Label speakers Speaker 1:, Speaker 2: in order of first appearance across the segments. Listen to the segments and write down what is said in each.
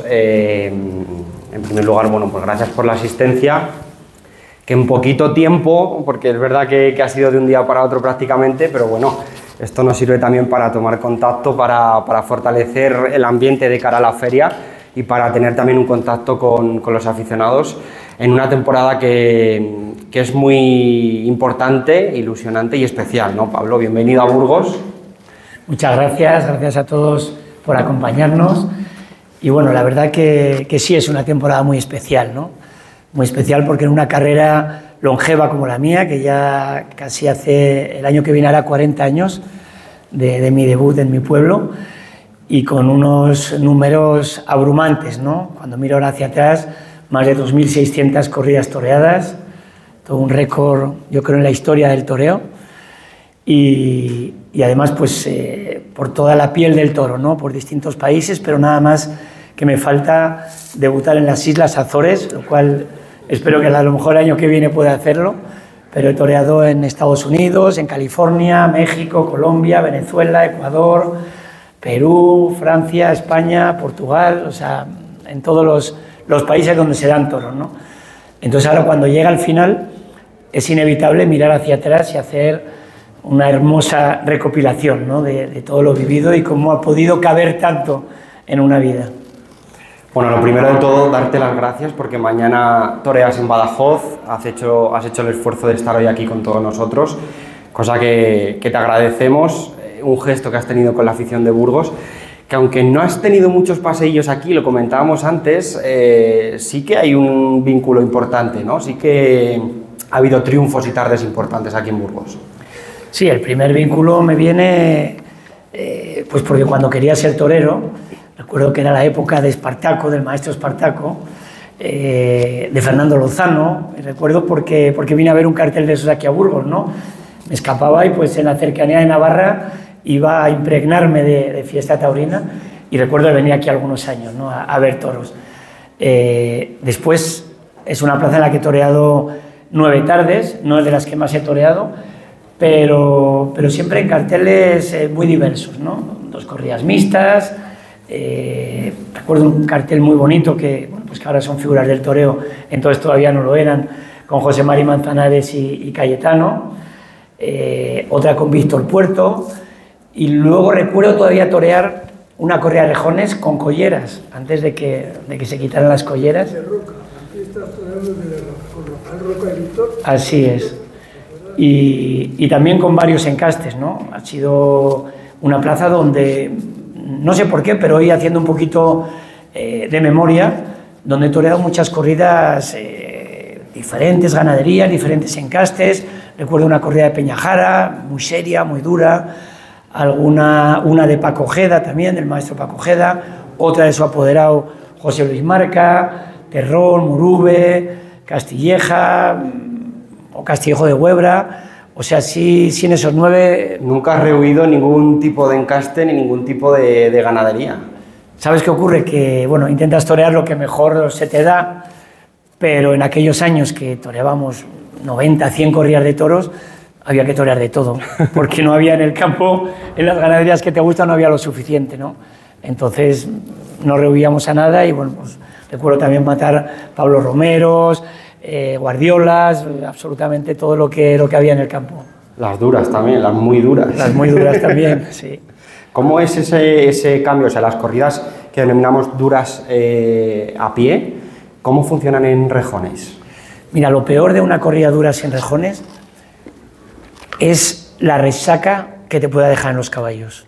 Speaker 1: En primer lugar, bueno, pues gracias por la asistencia, que en poquito tiempo, porque es verdad que ha sido de un día para otro prácticamente, pero bueno, esto nos sirve también para tomar contacto, para fortalecer el ambiente de cara a la feria y para tener también un contacto con los aficionados en una temporada que es muy importante, ilusionante y especial, ¿no, Pablo? Bienvenido a Burgos.
Speaker 2: Muchas gracias a todos por acompañarnos. Y bueno, la verdad que sí es una temporada muy especial, ¿no? Muy especial porque en una carrera longeva como la mía, que ya casi hace, el año que viene hará 40 años de mi debut en mi pueblo, y con unos números abrumantes, ¿no? Cuando miro ahora hacia atrás, más de 2.600 corridas toreadas, todo un récord, yo creo, en la historia del toreo, y además, pues, por toda la piel del toro, ¿no? Por distintos países, pero nada más que me falta debutar en las Islas Azores, lo cual espero que a lo mejor el año que viene pueda hacerlo, pero he toreado en Estados Unidos, en California, México, Colombia, Venezuela, Ecuador, Perú, Francia, España, Portugal, o sea, en todos los países donde se dan toros, ¿no? Entonces ahora cuando llega al final es inevitable mirar hacia atrás y hacer una hermosa recopilación, ¿no? de todo lo vivido y cómo ha podido caber tanto en una vida.
Speaker 1: Bueno, lo primero de todo, darte las gracias porque mañana toreas en Badajoz, has hecho el esfuerzo de estar hoy aquí con todos nosotros, cosa que te agradecemos, un gesto que has tenido con la afición de Burgos, que aunque no has tenido muchos paseillos aquí, lo comentábamos antes, sí que hay un vínculo importante, ¿no? Sí que ha habido triunfos y tardes importantes aquí en Burgos.
Speaker 2: Sí, el primer vínculo me viene pues porque cuando quería ser torero, recuerdo que era la época de Espartaco, del maestro Espartaco, de Fernando Lozano, recuerdo porque vine a ver un cartel de esos aquí a Burgos, ¿no? Me escapaba y pues en la cercanía de Navarra iba a impregnarme de fiesta taurina y recuerdo que venía aquí algunos años, ¿no? a ver toros. Después es una plaza en la que he toreado 9 tardes, no es de las que más he toreado, pero siempre en carteles muy diversos, ¿no? 2 corridas mixtas. Recuerdo un cartel muy bonito que, bueno, pues que ahora son figuras del toreo, entonces todavía no lo eran, con José Mari Manzanares y Cayetano, otra con Víctor Puerto, y luego recuerdo todavía torear una corrida de rejones con colleras, antes de que se quitaran las colleras. Así es. Y también con varios encastes, ¿no? Ha sido una plaza donde, no sé por qué, pero hoy haciendo un poquito de memoria, donde he toreado muchas corridas diferentes, ganaderías, diferentes encastes. Recuerdo una corrida de Peñajara, muy seria, muy dura, una de Paco Ojeda también, del maestro Paco Ojeda, otra de su apoderado José Luis Marca, Terrón, Murube, Castilleja o Castillejo de Huebra. O sea, sí en esos 9...
Speaker 1: Nunca has rehuido ningún tipo de encaste ni ningún tipo de ganadería.
Speaker 2: ¿Sabes qué ocurre? Que, bueno, intentas torear lo que mejor se te da, pero en aquellos años que toreábamos 90, 100 corridas de toros, había que torear de todo, porque no había en el campo, en las ganaderías que te gustan, no había lo suficiente, ¿no? Entonces, no rehuíamos a nada y, bueno, pues recuerdo también matar Pablo Romeros, guardiolas, absolutamente todo lo que había en el campo.
Speaker 1: Las duras también, las muy duras.
Speaker 2: Las muy duras también, sí.
Speaker 1: ¿Cómo es ese cambio? O sea, las corridas que denominamos duras a pie, ¿cómo funcionan en rejones?
Speaker 2: Mira, lo peor de una corrida dura sin rejones es la resaca que te pueda dejar en los caballos.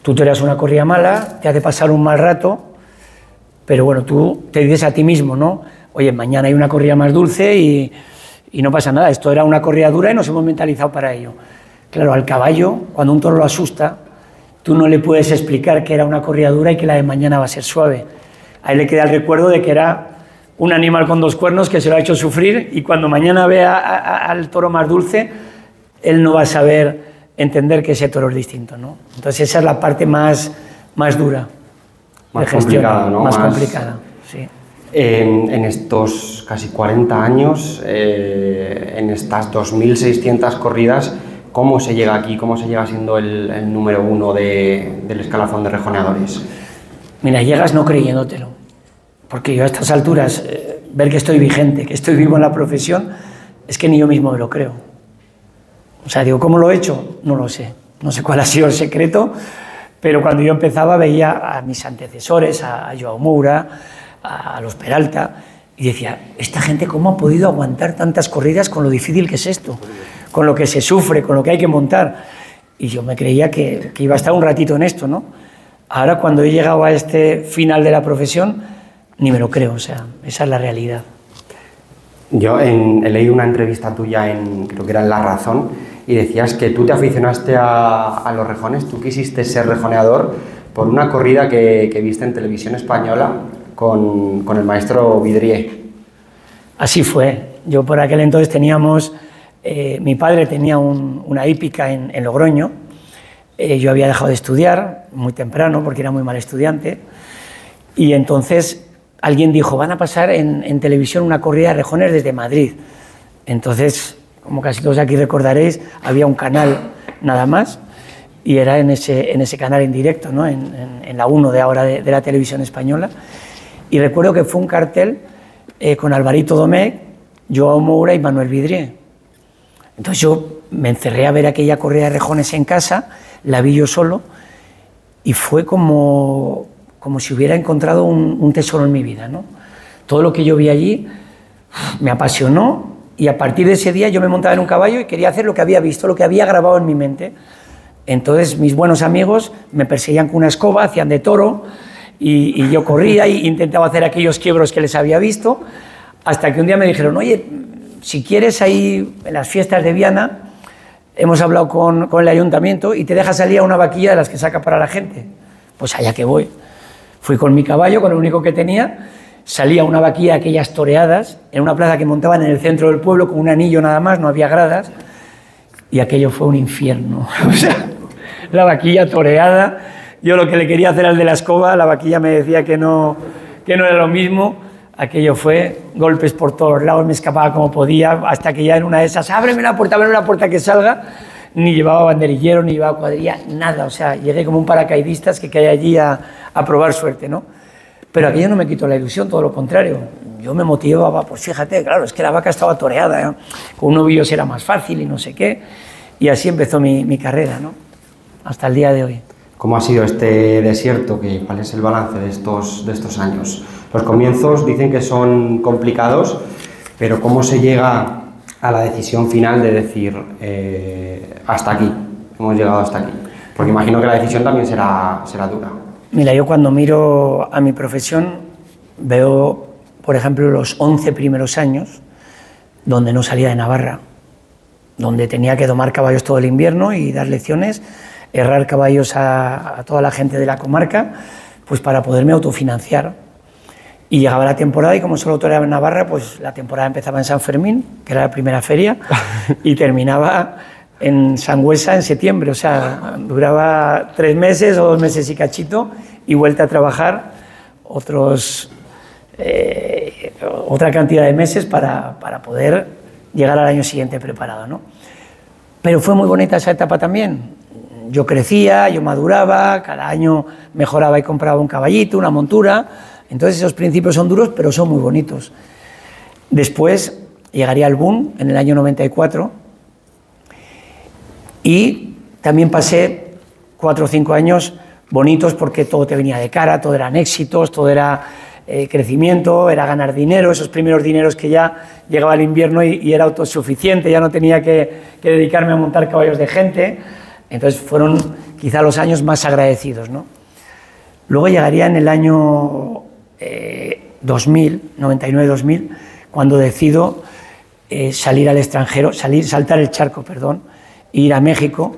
Speaker 2: Tú toreas una corrida mala, te hace pasar un mal rato, pero bueno, tú te dices a ti mismo, ¿no? Oye, mañana hay una corrida más dulce y no pasa nada, esto era una corrida dura y nos hemos mentalizado para ello. Claro, al caballo, cuando un toro lo asusta, tú no le puedes explicar que era una corrida dura y que la de mañana va a ser suave. A él le queda el recuerdo de que era un animal con 2 cuernos que se lo ha hecho sufrir y cuando mañana vea al toro más dulce, él no va a saber entender que ese toro es distinto, ¿no? Entonces esa es la parte más dura
Speaker 1: más
Speaker 2: de gestión,
Speaker 1: complicada, ¿no?
Speaker 2: Más complicada, sí.
Speaker 1: En estos casi 40 años, en estas 2.600 corridas, ¿cómo se llega aquí? ¿Cómo se llega siendo el número 1 del escalafón de rejoneadores?
Speaker 2: Mira, llegas no creyéndotelo, porque yo a estas alturas, ver que estoy vigente, que estoy vivo en la profesión, es que ni yo mismo me lo creo. O sea, digo, ¿cómo lo he hecho? No lo sé. No sé cuál ha sido el secreto, pero cuando yo empezaba veía a mis antecesores, a Joao Moura, a los Peralta, y decía, ¿esta gente cómo ha podido aguantar tantas corridas con lo difícil que es esto? Con lo que se sufre, con lo que hay que montar. Y yo me creía que iba a estar un ratito en esto, ¿no? Ahora, cuando he llegado a este final de la profesión, ni me lo creo, o sea, esa es la realidad.
Speaker 1: Yo he leído una entrevista tuya, creo que era en La Razón, y decías que tú te aficionaste a los rejones, tú quisiste ser rejoneador por una corrida que viste en televisión española con el maestro Vidrié.
Speaker 2: Así fue. Yo por aquel entonces teníamos, mi padre tenía una hípica en Logroño, yo había dejado de estudiar muy temprano porque era muy mal estudiante, y entonces alguien dijo, van a pasar en televisión una corrida de rejones desde Madrid. Entonces, como casi todos aquí recordaréis, había un canal nada más, y era en ese canal en directo, ¿no? en la 1 de ahora de la televisión española. Y recuerdo que fue un cartel con Alvarito Domecq, Joao Moura y Manuel Vidrié. Entonces yo me encerré a ver aquella corrida de rejones en casa, la vi yo solo, y fue como si hubiera encontrado un tesoro en mi vida, ¿no? Todo lo que yo vi allí me apasionó, y a partir de ese día yo me montaba en un caballo y quería hacer lo que había visto, lo que había grabado en mi mente. Entonces mis buenos amigos me perseguían con una escoba, hacían de toro, y yo corría e intentaba hacer aquellos quiebros que les había visto, hasta que un día me dijeron, oye, si quieres, ahí en las fiestas de Viana hemos hablado con el ayuntamiento y te deja salir a una vaquilla de las que saca para la gente. Pues allá que voy. Fui con mi caballo, con el único que tenía, salí a una vaquilla de aquellas toreadas, en una plaza que montaban en el centro del pueblo, con un anillo nada más, no había gradas, y aquello fue un infierno. O sea, la vaquilla toreada, yo lo que le quería hacer al de la escoba, la vaquilla me decía que no era lo mismo. Aquello fue golpes por todos lados, me escapaba como podía, hasta que ya en una de esas, ábreme la puerta que salga, ni llevaba banderillero, ni llevaba cuadrilla, nada. O sea, llegué como un paracaidistas que caía allí a probar suerte, ¿no? Pero aquello no me quitó la ilusión, todo lo contrario. Yo me motivaba, pues fíjate, claro, es que la vaca estaba toreada, ¿eh? Con un novillo era más fácil y no sé qué. Y así empezó mi carrera, ¿no? Hasta el día de hoy.
Speaker 1: ¿Cómo ha sido este desierto? ¿Cuál es el balance de estos años? Los comienzos dicen que son complicados, pero ¿cómo se llega a la decisión final de decir hasta aquí, hemos llegado hasta aquí? Porque imagino que la decisión también será dura.
Speaker 2: Mira, yo cuando miro a mi profesión veo, por ejemplo, los 11 primeros años donde no salía de Navarra, donde tenía que domar caballos todo el invierno y dar lecciones, herrar caballos a toda la gente de la comarca, pues para poderme autofinanciar. Y llegaba la temporada y como solo toreaba en Navarra, pues la temporada empezaba en San Fermín, que era la primera feria, y terminaba en Sangüesa en septiembre. O sea, duraba 3 meses o 2 meses y cachito, y vuelta a trabajar otra cantidad de meses para poder llegar al año siguiente preparado, ¿no? Pero fue muy bonita esa etapa también. Yo crecía, yo maduraba, cada año mejoraba y compraba un caballito, una montura. Entonces esos principios son duros, pero son muy bonitos. Después llegaría el boom en el año 94 y también pasé 4 o 5 años bonitos porque todo te venía de cara, todo eran éxitos, todo era crecimiento, era ganar dinero, esos primeros dineros que ya llegaba el invierno y era autosuficiente, ya no tenía que dedicarme a montar caballos de gente. Entonces fueron quizá los años más agradecidos, ¿no? Luego llegaría en el año 2000, 99-2000, cuando decido salir al extranjero, saltar el charco, perdón, e ir a México,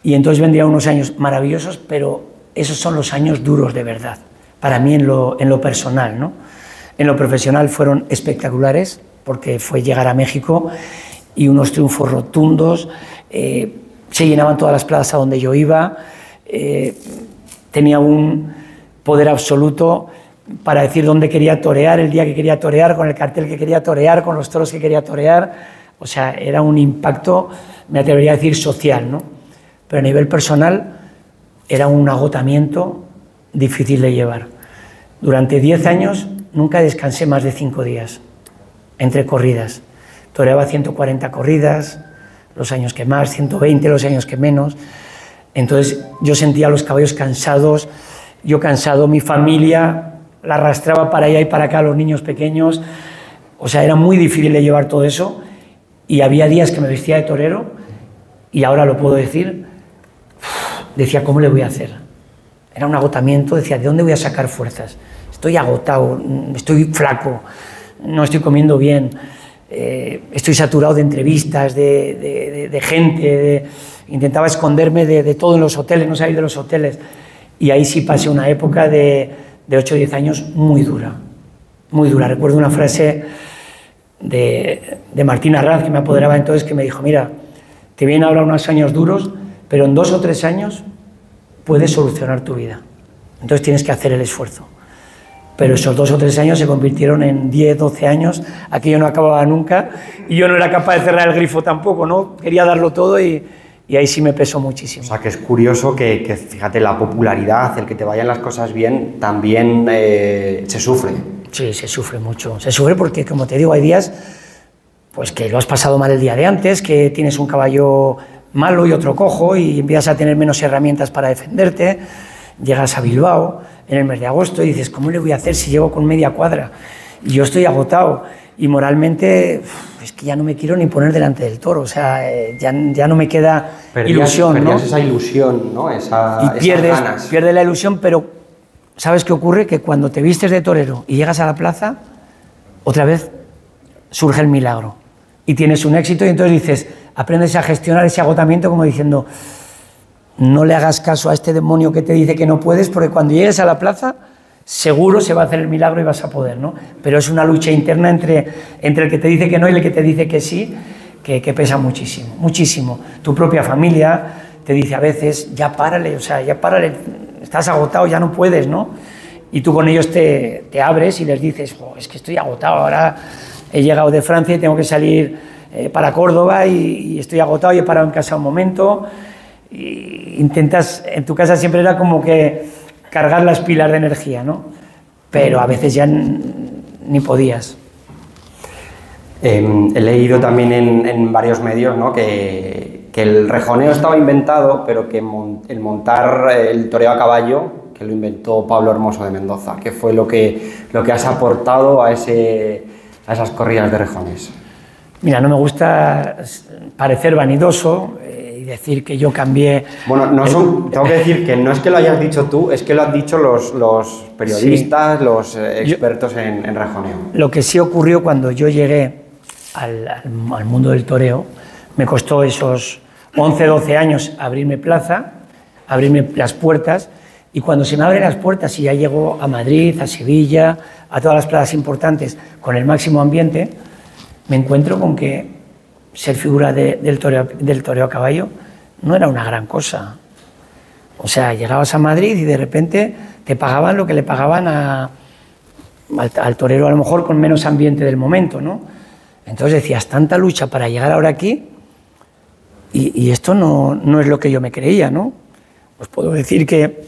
Speaker 2: y entonces vendrían unos años maravillosos, pero esos son los años duros de verdad, para mí en lo personal, ¿no? En lo profesional fueron espectaculares, porque fue llegar a México y unos triunfos rotundos, se llenaban todas las plazas a donde yo iba, tenía un poder absoluto para decir dónde quería torear, el día que quería torear, con el cartel que quería torear, con los toros que quería torear. O sea, era un impacto, me atrevería a decir, social, ¿no? Pero a nivel personal era un agotamiento difícil de llevar. Durante 10 años nunca descansé más de 5 días entre corridas. Toreaba 140 corridas, los años que más, 120 los años que menos. Entonces yo sentía a los caballos cansados, yo cansado, mi familia la arrastraba para allá y para acá, los niños pequeños. O sea, era muy difícil de llevar todo eso y había días que me vestía de torero y ahora lo puedo decir, decía, ¿cómo le voy a hacer? Era un agotamiento, decía, ¿de dónde voy a sacar fuerzas? Estoy agotado, estoy flaco, no estoy comiendo bien, estoy saturado de entrevistas, de gente, intentaba esconderme de todo en los hoteles, no salir de los hoteles. Y ahí sí pasé una época de 8 o 10 años muy dura, muy dura. Recuerdo una frase de Martín Arranz, que me apoderaba entonces, que me dijo, mira, te vienen ahora unos años duros, pero en 2 o 3 años puedes solucionar tu vida. Entonces tienes que hacer el esfuerzo. Pero esos 2 o 3 años se convirtieron en 10, 12 años, aquello no acababa nunca y yo no era capaz de cerrar el grifo tampoco, ¿no? Quería darlo todo y ahí sí me pesó muchísimo.
Speaker 1: O sea, que es curioso que fíjate, la popularidad, el que te vayan las cosas bien, también se sufre.
Speaker 2: Sí, se sufre mucho. Se sufre porque, como te digo, hay días pues que lo has pasado mal el día de antes, que tienes un caballo malo y otro cojo y empiezas a tener menos herramientas para defenderte. Llegas a Bilbao en el mes de agosto y dices, ¿cómo le voy a hacer si llego con media cuadra? Y yo estoy agotado y moralmente es que ya no me quiero ni poner delante del toro, o sea, ya no me queda ilusión, ¿no?
Speaker 1: Perdías esa ilusión, ¿no?
Speaker 2: Y pierdes la ilusión, pero ¿sabes qué ocurre? Que cuando te vistes de torero y llegas a la plaza, otra vez surge el milagro y tienes un éxito y entonces dices, aprendes a gestionar ese agotamiento como diciendo, no le hagas caso a este demonio que te dice que no puedes, porque cuando llegues a la plaza seguro se va a hacer el milagro y vas a poder, ¿no? Pero es una lucha interna entre el que te dice que no y el que te dice que sí, que pesa muchísimo, muchísimo. Tu propia familia te dice a veces, ya párale, o sea, ya párale, estás agotado, ya no puedes, ¿no? Y tú con ellos te abres y les dices, oh, es que estoy agotado, ahora he llegado de Francia y tengo que salir para Córdoba y estoy agotado y he parado en casa un momento. Y intentas, en tu casa siempre era como que cargar las pilas de energía, ¿no? Pero a veces ya ni podías.
Speaker 1: He leído también en varios medios, ¿no? que el rejoneo estaba inventado, pero que el montar el toreo a caballo, que lo inventó Pablo Hermoso de Mendoza, que fue lo que has aportado a esas corridas de rejones.
Speaker 2: Mira, no me gusta parecer vanidoso y decir que yo cambié...
Speaker 1: Bueno, tengo que decir que no es que lo hayas dicho tú, es que lo han dicho los periodistas, sí, los expertos en rejoneo.
Speaker 2: Lo que sí ocurrió cuando yo llegué al mundo del toreo, me costó esos 11, 12 años abrirme plaza, abrirme las puertas, y cuando se me abren las puertas y ya llego a Madrid, a Sevilla, a todas las plazas importantes con el máximo ambiente, me encuentro con que ser figura del toreo a caballo no era una gran cosa. O sea, llegabas a Madrid y de repente te pagaban lo que le pagaban al torero a lo mejor con menos ambiente del momento, ¿no? Entonces decías, tanta lucha para llegar ahora aquí y esto no es lo que yo me creía, ¿no? Os puedo decir que,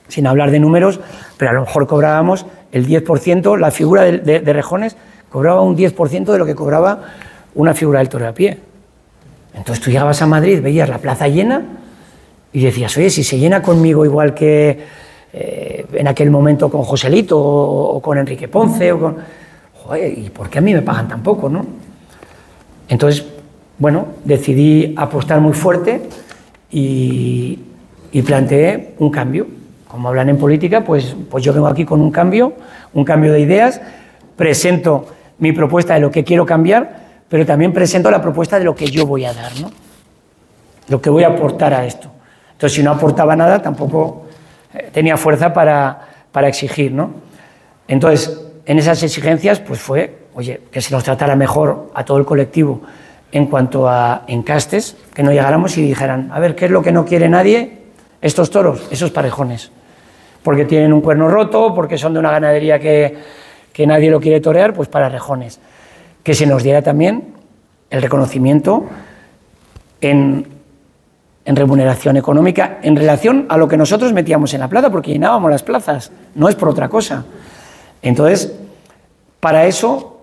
Speaker 2: sin hablar de números, pero a lo mejor cobrábamos el 10%, la figura de rejones cobraba un 10% de lo que cobraba una figura del torero a pie. Entonces tú llegabas a Madrid, veías la plaza llena y decías, oye, si se llena conmigo igual que en aquel momento con Joselito o con Enrique Ponce, joder, ¿y por qué a mí me pagan tan poco, no? Entonces, bueno, decidí apostar muy fuerte y planteé un cambio. Como hablan en política, pues yo vengo aquí con un cambio de ideas, presento mi propuesta de lo que quiero cambiar, pero también presento la propuesta de lo que yo voy a dar, ¿no? Lo que voy a aportar a esto. Entonces, si no aportaba nada, tampoco tenía fuerza para exigir, ¿no? Entonces, en esas exigencias, pues fue, oye, que se nos tratara mejor a todo el colectivo en cuanto a encastes, que no llegáramos y dijeran, a ver, ¿qué es lo que no quiere nadie? Estos toros, esos parejones. Porque tienen un cuerno roto, porque son de una ganadería que nadie lo quiere torear, pues para rejones. Que se nos diera también el reconocimiento en en remuneración económica en relación a lo que nosotros metíamos en la plaza, porque llenábamos las plazas, no es por otra cosa. Entonces, para eso,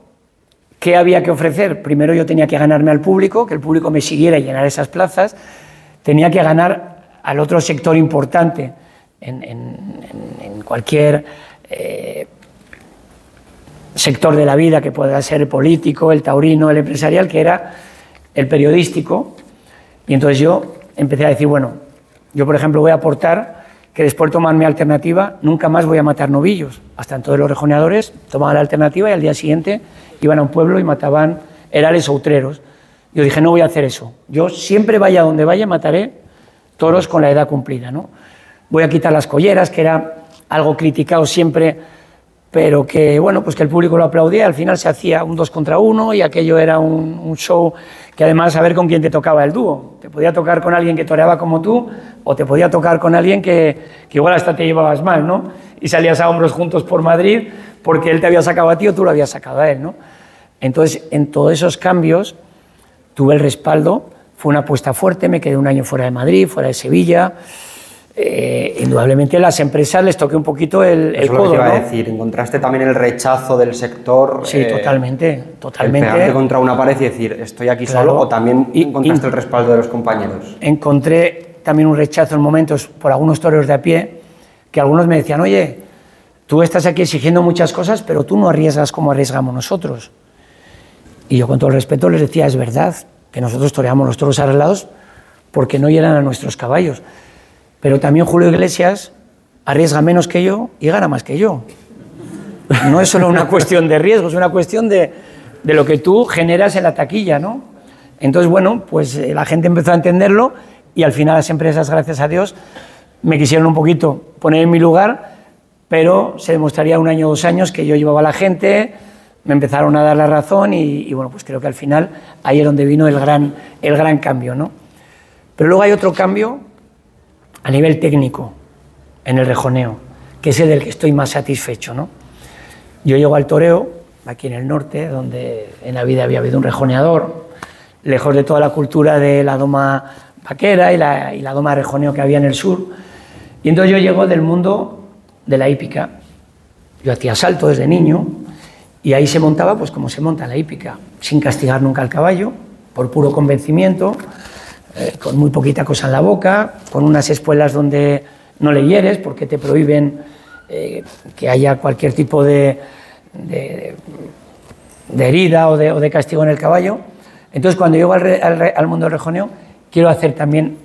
Speaker 2: ¿qué había que ofrecer? Primero yo tenía que ganarme al público, que el público me siguiera y llenar esas plazas, tenía que ganar al otro sector importante en cualquier sector de la vida, que pueda ser el político, el taurino, el empresarial, que era el periodístico. Y entonces yo empecé a decir, bueno, yo por ejemplo voy a aportar que después de tomar mi alternativa nunca más voy a matar novillos. Hasta entonces los rejoneadores tomaban la alternativa y al día siguiente iban a un pueblo y mataban herales o utreros. Yo dije, no voy a hacer eso. Yo siempre vaya donde vaya mataré toros con la edad cumplida, ¿no? Voy a quitar las colleras, que era algo criticado siempre, pero que, bueno, pues que el público lo aplaudía. Al final se hacía un 2 contra 1 y aquello era un show que además a ver con quién te tocaba el dúo. Te podía tocar con alguien que toreaba como tú o te podía tocar con alguien que igual hasta te llevabas mal, ¿no? Y salías a hombros juntos por Madrid porque él te había sacado a ti o tú lo habías sacado a él, ¿no? Entonces, en todos esos cambios tuve el respaldo, fue una apuesta fuerte, me quedé un año fuera de Madrid, fuera de Sevilla. Indudablemente a las empresas les toqué un poquito el codo,
Speaker 1: eso es lo que te iba
Speaker 2: ¿no?
Speaker 1: a decir. ¿Encontraste también el rechazo del sector?
Speaker 2: Sí, totalmente.
Speaker 1: El pegarte contra una pared y decir, estoy aquí
Speaker 2: claro,
Speaker 1: solo, o también encontraste el respaldo de los compañeros.
Speaker 2: Encontré también un rechazo en momentos por algunos toreros de a pie, que algunos me decían, oye, tú estás aquí exigiendo muchas cosas, pero tú no arriesgas como arriesgamos nosotros. Y yo con todo el respeto les decía, es verdad, que nosotros toreamos los toros arreglados porque no llegan a nuestros caballos. Pero también Julio Iglesias arriesga menos que yo y gana más que yo. No es solo una cuestión de riesgo, es una cuestión de lo que tú generas en la taquilla, ¿no? Entonces, bueno, pues la gente empezó a entenderlo y al final las empresas, gracias a Dios, me quisieron un poquito poner en mi lugar, pero se demostraría 1 año o 2 años que yo llevaba a la gente, me empezaron a dar la razón y bueno, pues creo que al final ahí es donde vino el gran cambio, ¿no? Pero luego hay otro cambio a nivel técnico en el rejoneo, que es el del que estoy más satisfecho, ¿no? Yo llego al toreo, aquí en el norte, donde en la vida había habido un rejoneador, lejos de toda la cultura de la doma vaquera y la doma de rejoneo que había en el sur, y entonces yo llego del mundo de la hípica. Yo hacía salto desde niño y ahí se montaba pues como se monta la hípica, sin castigar nunca al caballo, por puro convencimiento, con muy poquita cosa en la boca, con unas espuelas donde no le hieres porque te prohíben que haya cualquier tipo de herida o de castigo en el caballo. Entonces, cuando llego al mundo del rejoneo, quiero hacer también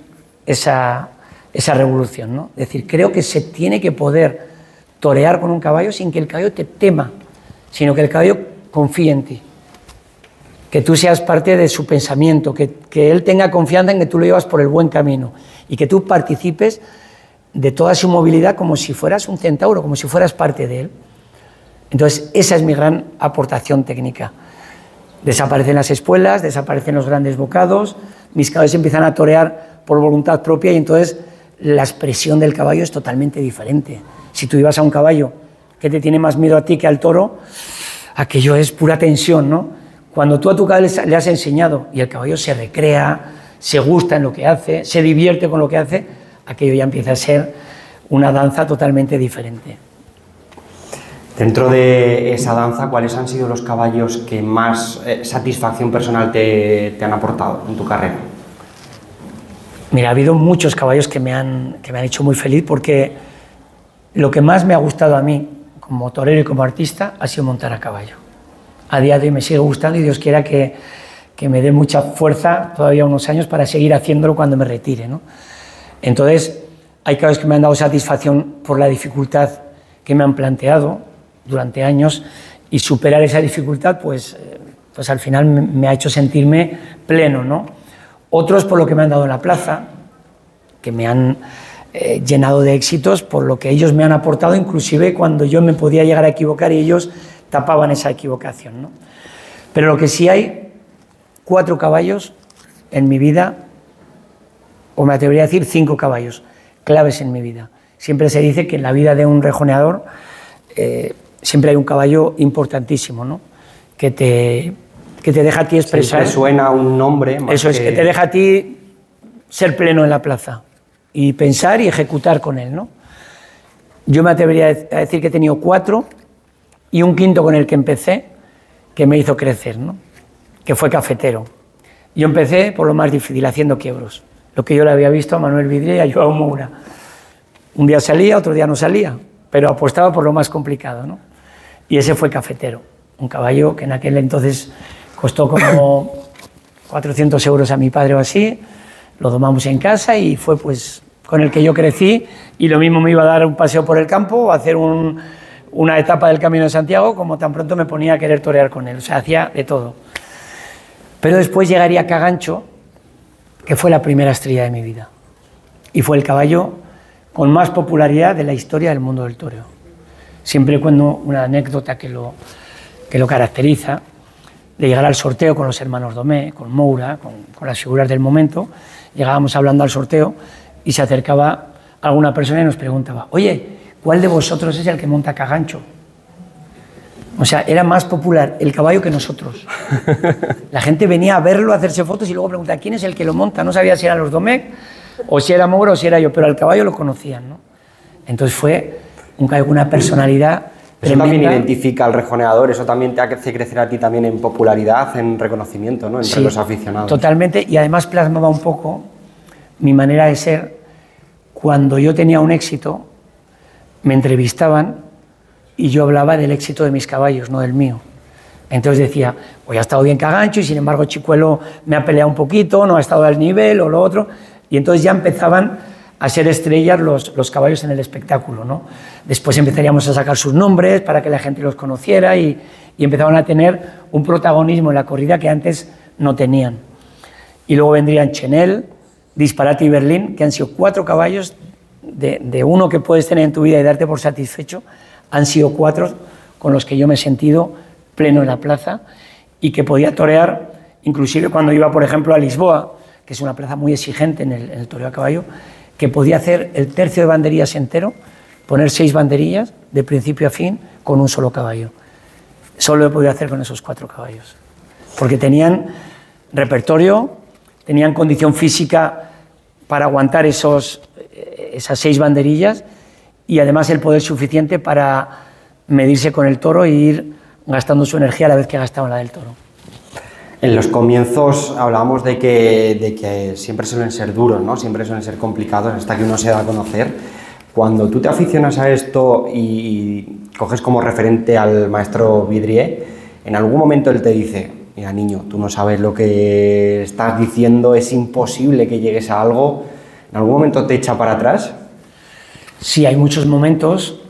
Speaker 2: esa revolución, ¿no? Es decir, creo que se tiene que poder torear con un caballo sin que el caballo te tema, sino que el caballo confíe en ti. Que tú seas parte de su pensamiento, que él tenga confianza en que tú lo llevas por el buen camino y que tú participes de toda su movilidad como si fueras un centauro, como si fueras parte de él. Entonces, esa es mi gran aportación técnica. Desaparecen las espuelas, desaparecen los grandes bocados, mis caballos empiezan a torear por voluntad propia y entonces la expresión del caballo es totalmente diferente. Si tú ibas a un caballo que te tiene más miedo a ti que al toro, aquello es pura tensión, ¿no? Cuando tú a tu caballo le has enseñado y el caballo se recrea, se gusta en lo que hace, se divierte con lo que hace, aquello ya empieza a ser una danza totalmente diferente.
Speaker 1: Dentro de esa danza, ¿cuáles han sido los caballos que más satisfacción personal te han aportado en tu carrera?
Speaker 2: Mira, ha habido muchos caballos que me han hecho muy feliz porque lo que más me ha gustado a mí como torero y como artista ha sido montar a caballo. A día de hoy me sigue gustando y Dios quiera que me dé mucha fuerza todavía unos años para seguir haciéndolo cuando me retire, ¿no? Entonces, hay caballos que me han dado satisfacción por la dificultad que me han planteado durante años y superar esa dificultad, pues al final me ha hecho sentirme pleno, ¿no? Otros por lo que me han dado en la plaza, que me han llenado de éxitos, por lo que ellos me han aportado, inclusive cuando yo me podía llegar a equivocar y ellos tapaban esa equivocación, ¿no? Pero lo que sí hay, 4 caballos en mi vida, o me atrevería a decir 5 caballos, claves en mi vida. Siempre se dice que en la vida de un rejoneador siempre hay un caballo importantísimo, ¿no? Que te deja a ti expresar.
Speaker 1: Siempre suena un nombre.
Speaker 2: Eso es, que te deja a ti ser pleno en la plaza y pensar y ejecutar con él, ¿no? Yo me atrevería a decir que he tenido 4 y un quinto con el que empecé que me hizo crecer, ¿no? Que fue cafetero. Yo empecé por lo más difícil, haciendo quiebros, lo que yo le había visto a Manuel Vidrié y a Joao Moura. Un día salía, otro día no salía, pero apostaba por lo más complicado, ¿no? Y ese fue cafetero, un caballo que en aquel entonces costó como 400 euros a mi padre o así, lo domamos en casa y fue pues con el que yo crecí, y lo mismo me iba a dar un paseo por el campo o hacer una etapa del Camino de Santiago, como tan pronto me ponía a querer torear con él, o sea, hacía de todo. Pero después llegaría Cagancho, que fue la primera estrella de mi vida, y fue el caballo con más popularidad de la historia del mundo del toreo. Siempre cuento una anécdota que lo caracteriza, de llegar al sorteo con los hermanos Domé, con Moura, con las figuras del momento. Llegábamos hablando al sorteo y se acercaba alguna persona y nos preguntaba: oye, ¿cuál de vosotros es el que monta Cagancho? O sea, era más popular el caballo que nosotros. La gente venía a verlo, a hacerse fotos y luego preguntaba: ¿quién es el que lo monta? No sabía si eran los Domecq, o si era Moura, o si era yo, pero al caballo lo conocían, ¿no? Entonces fue un caballo con una personalidad
Speaker 1: eso
Speaker 2: tremenda.
Speaker 1: También identifica al rejoneador, eso también te hace crecer a ti también en popularidad, en reconocimiento, ¿no? Entre los aficionados.
Speaker 2: Totalmente, y además plasmaba un poco mi manera de ser. Cuando yo tenía un éxito, me entrevistaban y yo hablaba del éxito de mis caballos, no del mío. Entonces decía: pues ha estado bien Cagancho y sin embargo Chicuelo me ha peleado un poquito, no ha estado al nivel o lo otro, y entonces ya empezaban a ser estrellas los caballos en el espectáculo, ¿no? Después empezaríamos a sacar sus nombres para que la gente los conociera y empezaban a tener un protagonismo en la corrida que antes no tenían. Y luego vendrían Chenel, Disparate y Berlín, que han sido 4 caballos de uno que puedes tener en tu vida y darte por satisfecho. Han sido 4 con los que yo me he sentido pleno en la plaza y que podía torear, inclusive cuando iba, por ejemplo, a Lisboa, que es una plaza muy exigente en el toreo a caballo, que podía hacer el tercio de banderillas entero, poner 6 banderillas de principio a fin con un solo caballo. Solo lo podía hacer con esos 4 caballos, porque tenían repertorio, tenían condición física para aguantar esas 6 banderillas y además el poder suficiente para medirse con el toro e ir gastando su energía a la vez que gastaban la del toro.
Speaker 1: En los comienzos hablábamos de que siempre suelen ser duros, ¿no? Siempre suelen ser complicados hasta que uno se da a conocer. Cuando tú te aficionas a esto y coges como referente al maestro Vidrié, en algún momento él te dice: mira, niño, tú no sabes lo que estás diciendo, es imposible que llegues a algo. ¿En algún momento te echa para atrás?
Speaker 2: Sí, hay muchos momentos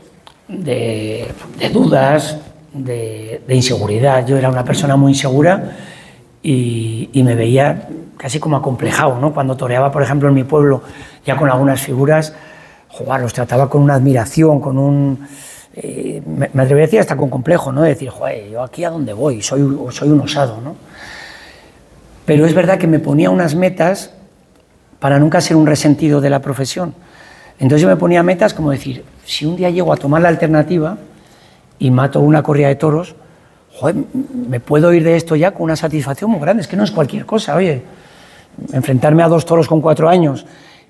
Speaker 2: de dudas, de inseguridad. Yo era una persona muy insegura y me veía casi como acomplejado, ¿no? Cuando toreaba, por ejemplo, en mi pueblo, ya con algunas figuras, joder, los trataba con una admiración, con un... me atrevería a decir hasta con complejo, ¿no? De decir: joder, yo aquí a dónde voy, soy un osado, ¿no? Pero es verdad que me ponía unas metas para nunca ser un resentido de la profesión. Entonces yo me ponía metas como decir: si un día llego a tomar la alternativa y mato una corrida de toros, joder, me puedo ir de esto ya con una satisfacción muy grande. Es que no es cualquier cosa, oye, enfrentarme a 2 toros con 4 años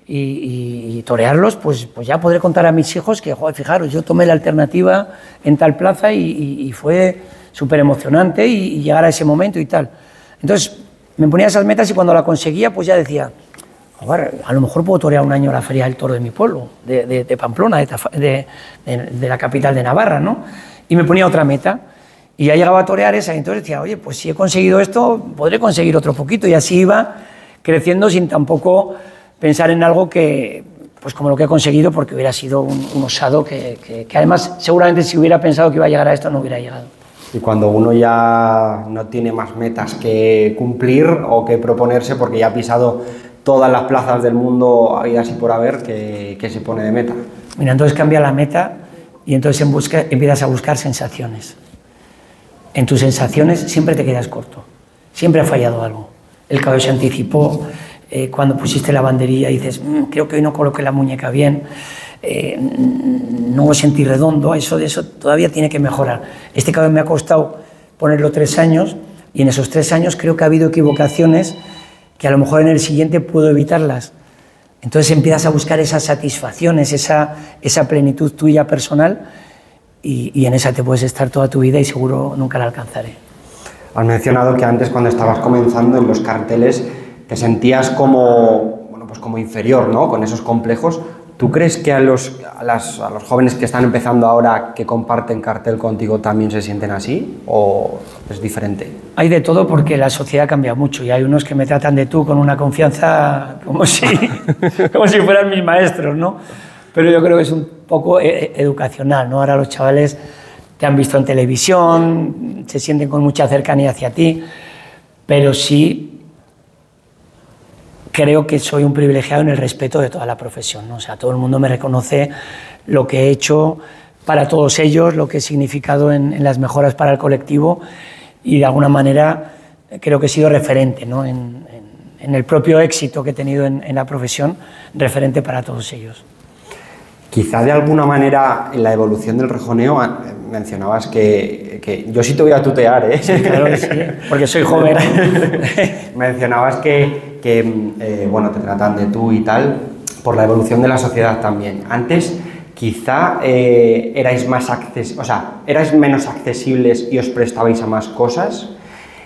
Speaker 2: y torearlos, pues ya podré contar a mis hijos que, joder, fijaros, yo tomé la alternativa en tal plaza y fue súper emocionante y llegar a ese momento y tal. Entonces me ponía esas metas y cuando la conseguía, pues ya decía: joder, a lo mejor puedo torear un año la Feria del Toro de mi pueblo, de Pamplona, de la capital de Navarra, ¿no? Y me ponía otra meta. Y ya llegaba a torear esa, y entonces decía: oye, pues si he conseguido esto, podré conseguir otro poquito. Y así iba creciendo sin tampoco pensar en algo que, pues como lo que he conseguido, porque hubiera sido un osado que además seguramente si hubiera pensado que iba a llegar a esto no hubiera llegado.
Speaker 1: Y cuando uno ya no tiene más metas que cumplir o que proponerse, porque ya ha pisado todas las plazas del mundo habidas y por haber, ¿qué se pone de meta?
Speaker 2: Mira, entonces cambia la meta y entonces empiezas a buscar sensaciones. En tus sensaciones siempre te quedas corto, siempre ha fallado algo. El caballo se anticipó, cuando pusiste la banderilla dices: creo que hoy no coloqué la muñeca bien, no lo sentí redondo, eso todavía tiene que mejorar. Este caballo me ha costado ponerlo 3 años y en esos 3 años creo que ha habido equivocaciones que a lo mejor en el siguiente puedo evitarlas. Entonces empiezas a buscar esas satisfacciones, esa plenitud tuya personal y en esa te puedes estar toda tu vida y seguro nunca la alcanzaré.
Speaker 1: Has mencionado que antes cuando estabas comenzando en los carteles te sentías como, bueno, pues como inferior, ¿no? Con esos complejos. ¿Tú crees que a los jóvenes que están empezando ahora, que comparten cartel contigo, también se sienten así o es diferente?
Speaker 2: Hay de todo porque la sociedad cambia mucho y hay unos que me tratan de tú con una confianza como si fueran mis maestros, ¿no? Pero yo creo que es un poco educacional, ¿no? Ahora los chavales te han visto en televisión, se sienten con mucha cercanía hacia ti, pero sí creo que soy un privilegiado en el respeto de toda la profesión, ¿no? O sea, todo el mundo me reconoce lo que he hecho para todos ellos, lo que he significado en las mejoras para el colectivo y de alguna manera creo que he sido referente, ¿no? en el propio éxito que he tenido en la profesión, referente para todos ellos.
Speaker 1: Quizá de alguna manera en la evolución del rejoneo mencionabas que yo sí te voy a tutear, ¿eh?
Speaker 2: Sí, claro que sí, porque soy joven.
Speaker 1: Mencionabas que bueno, te tratan de tú y tal, por la evolución de la sociedad también. Antes quizá erais menos accesibles y os prestabais a más cosas,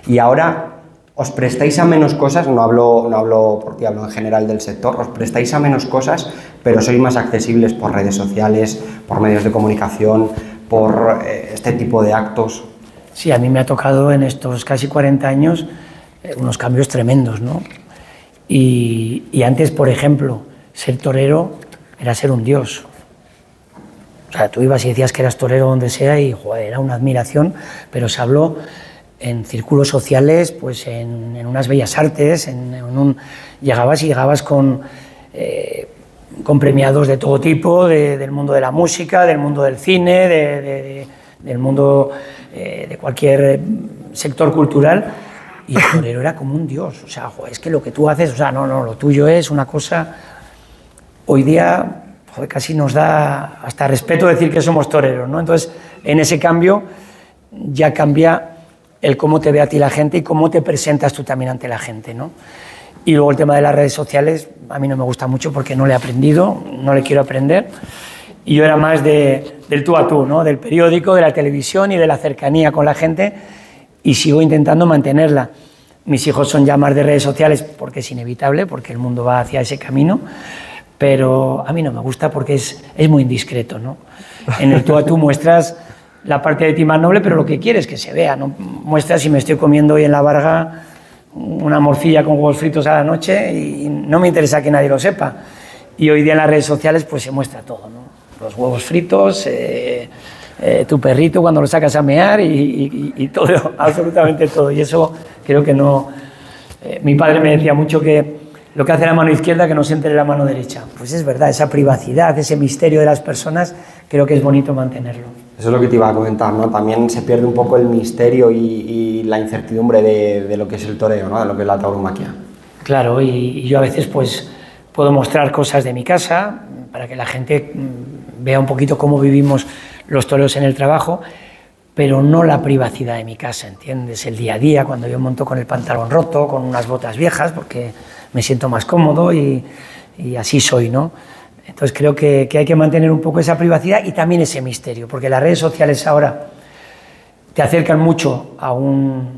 Speaker 1: y ahora os prestáis a menos cosas, no hablo por ti, hablo en general del sector, os prestáis a menos cosas, pero sois más accesibles por redes sociales, por medios de comunicación, por este tipo de actos.
Speaker 2: Sí, a mí me ha tocado en estos casi 40 años unos cambios tremendos, ¿no? Y antes, por ejemplo, ser torero era ser un dios. O sea, tú ibas y decías que eras torero donde sea y joder, era una admiración, pero se habló en círculos sociales, pues en unas bellas artes, llegabas con premiados de todo tipo, del mundo de la música, del mundo del cine, del mundo de cualquier sector cultural, y el torero era como un dios. O sea, joder, es que lo que tú haces, o sea, no, lo tuyo es una cosa. Hoy día, joder, casi nos da hasta respeto decir que somos toreros, ¿no? Entonces, en ese cambio ya cambia el cómo te ve a ti la gente y cómo te presentas tú también ante la gente, ¿no? Y luego el tema de las redes sociales, a mí no me gusta mucho porque no le he aprendido, no le quiero aprender. Y yo era más del tú a tú, ¿no? Del periódico, de la televisión y de la cercanía con la gente, y sigo intentando mantenerla. Mis hijos son ya más de redes sociales porque es inevitable, porque el mundo va hacia ese camino, pero a mí no me gusta porque es muy indiscreto, ¿no? En el tú a tú muestras la parte de ti más noble, pero lo que quieres que se vea, ¿no? Muestras si me estoy comiendo hoy en la Varga una morcilla con huevos fritos a la noche y no me interesa que nadie lo sepa. Y hoy día en las redes sociales pues se muestra todo, ¿no? Los huevos fritos, tu perrito cuando lo sacas a mear y todo, absolutamente todo. Y eso creo que no... mi padre me decía mucho que lo que hace la mano izquierda que no se entere la mano derecha. Pues es verdad, esa privacidad, ese misterio de las personas, creo que es bonito mantenerlo.
Speaker 1: Eso es lo que te iba a comentar, ¿no? También se pierde un poco el misterio y la incertidumbre de lo que es el toreo, ¿no? De lo que es la tauromaquia.
Speaker 2: Claro, y yo a veces pues puedo mostrar cosas de mi casa para que la gente vea un poquito cómo vivimos los toreros en el trabajo, pero no la privacidad de mi casa, ¿entiendes? El día a día, cuando yo monto con el pantalón roto, con unas botas viejas, porque me siento más cómodo y así soy, ¿no? Entonces creo que hay que mantener un poco esa privacidad y también ese misterio, porque las redes sociales ahora te acercan mucho a un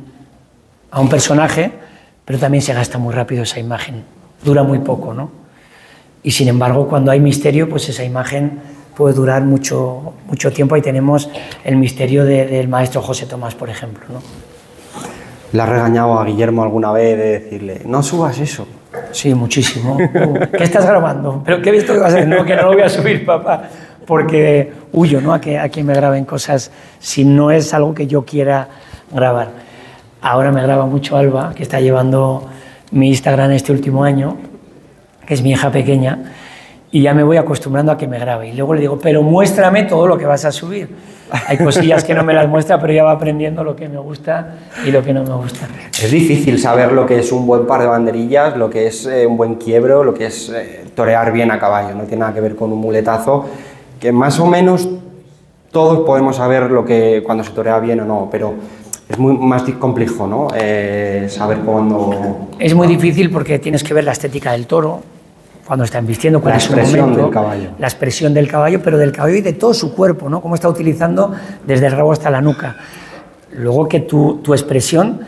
Speaker 2: personaje, pero también se gasta muy rápido esa imagen, dura muy poco, ¿no? Y sin embargo, cuando hay misterio, pues esa imagen puede durar mucho tiempo. Ahí tenemos el misterio del maestro José Tomás, por ejemplo, ¿no?
Speaker 1: ¿Le has regañado a Guillermo alguna vez de decirle, no subas eso?
Speaker 2: Sí, muchísimo. ¿Qué estás grabando? ¿Pero qué he visto que vas a hacer? No, que no lo voy a subir, papá. Porque huyo, ¿no? a que me graben cosas si no es algo que yo quiera grabar. Ahora me graba mucho Alba, que está llevando mi Instagram este último año, que es mi hija pequeña, y ya me voy acostumbrando a que me grabe. Y luego le digo, pero muéstrame todo lo que vas a subir. Hay cosillas que no me las muestra, pero ya va aprendiendo lo que me gusta y lo que no me gusta.
Speaker 1: Es difícil saber lo que es un buen par de banderillas, lo que es un buen quiebro, lo que es torear bien a caballo. No tiene nada que ver con un muletazo, que más o menos todos podemos saber lo que cuando se torea bien o no, pero es más complejo, ¿no? Saber cuándo...
Speaker 2: Es muy difícil porque tienes que ver la estética del toro, cuando está embistiendo, cuál es su momento. La expresión del caballo. La expresión del caballo, pero del caballo y de todo su cuerpo, ¿no? Cómo está utilizando desde el rabo hasta la nuca. Luego que tu expresión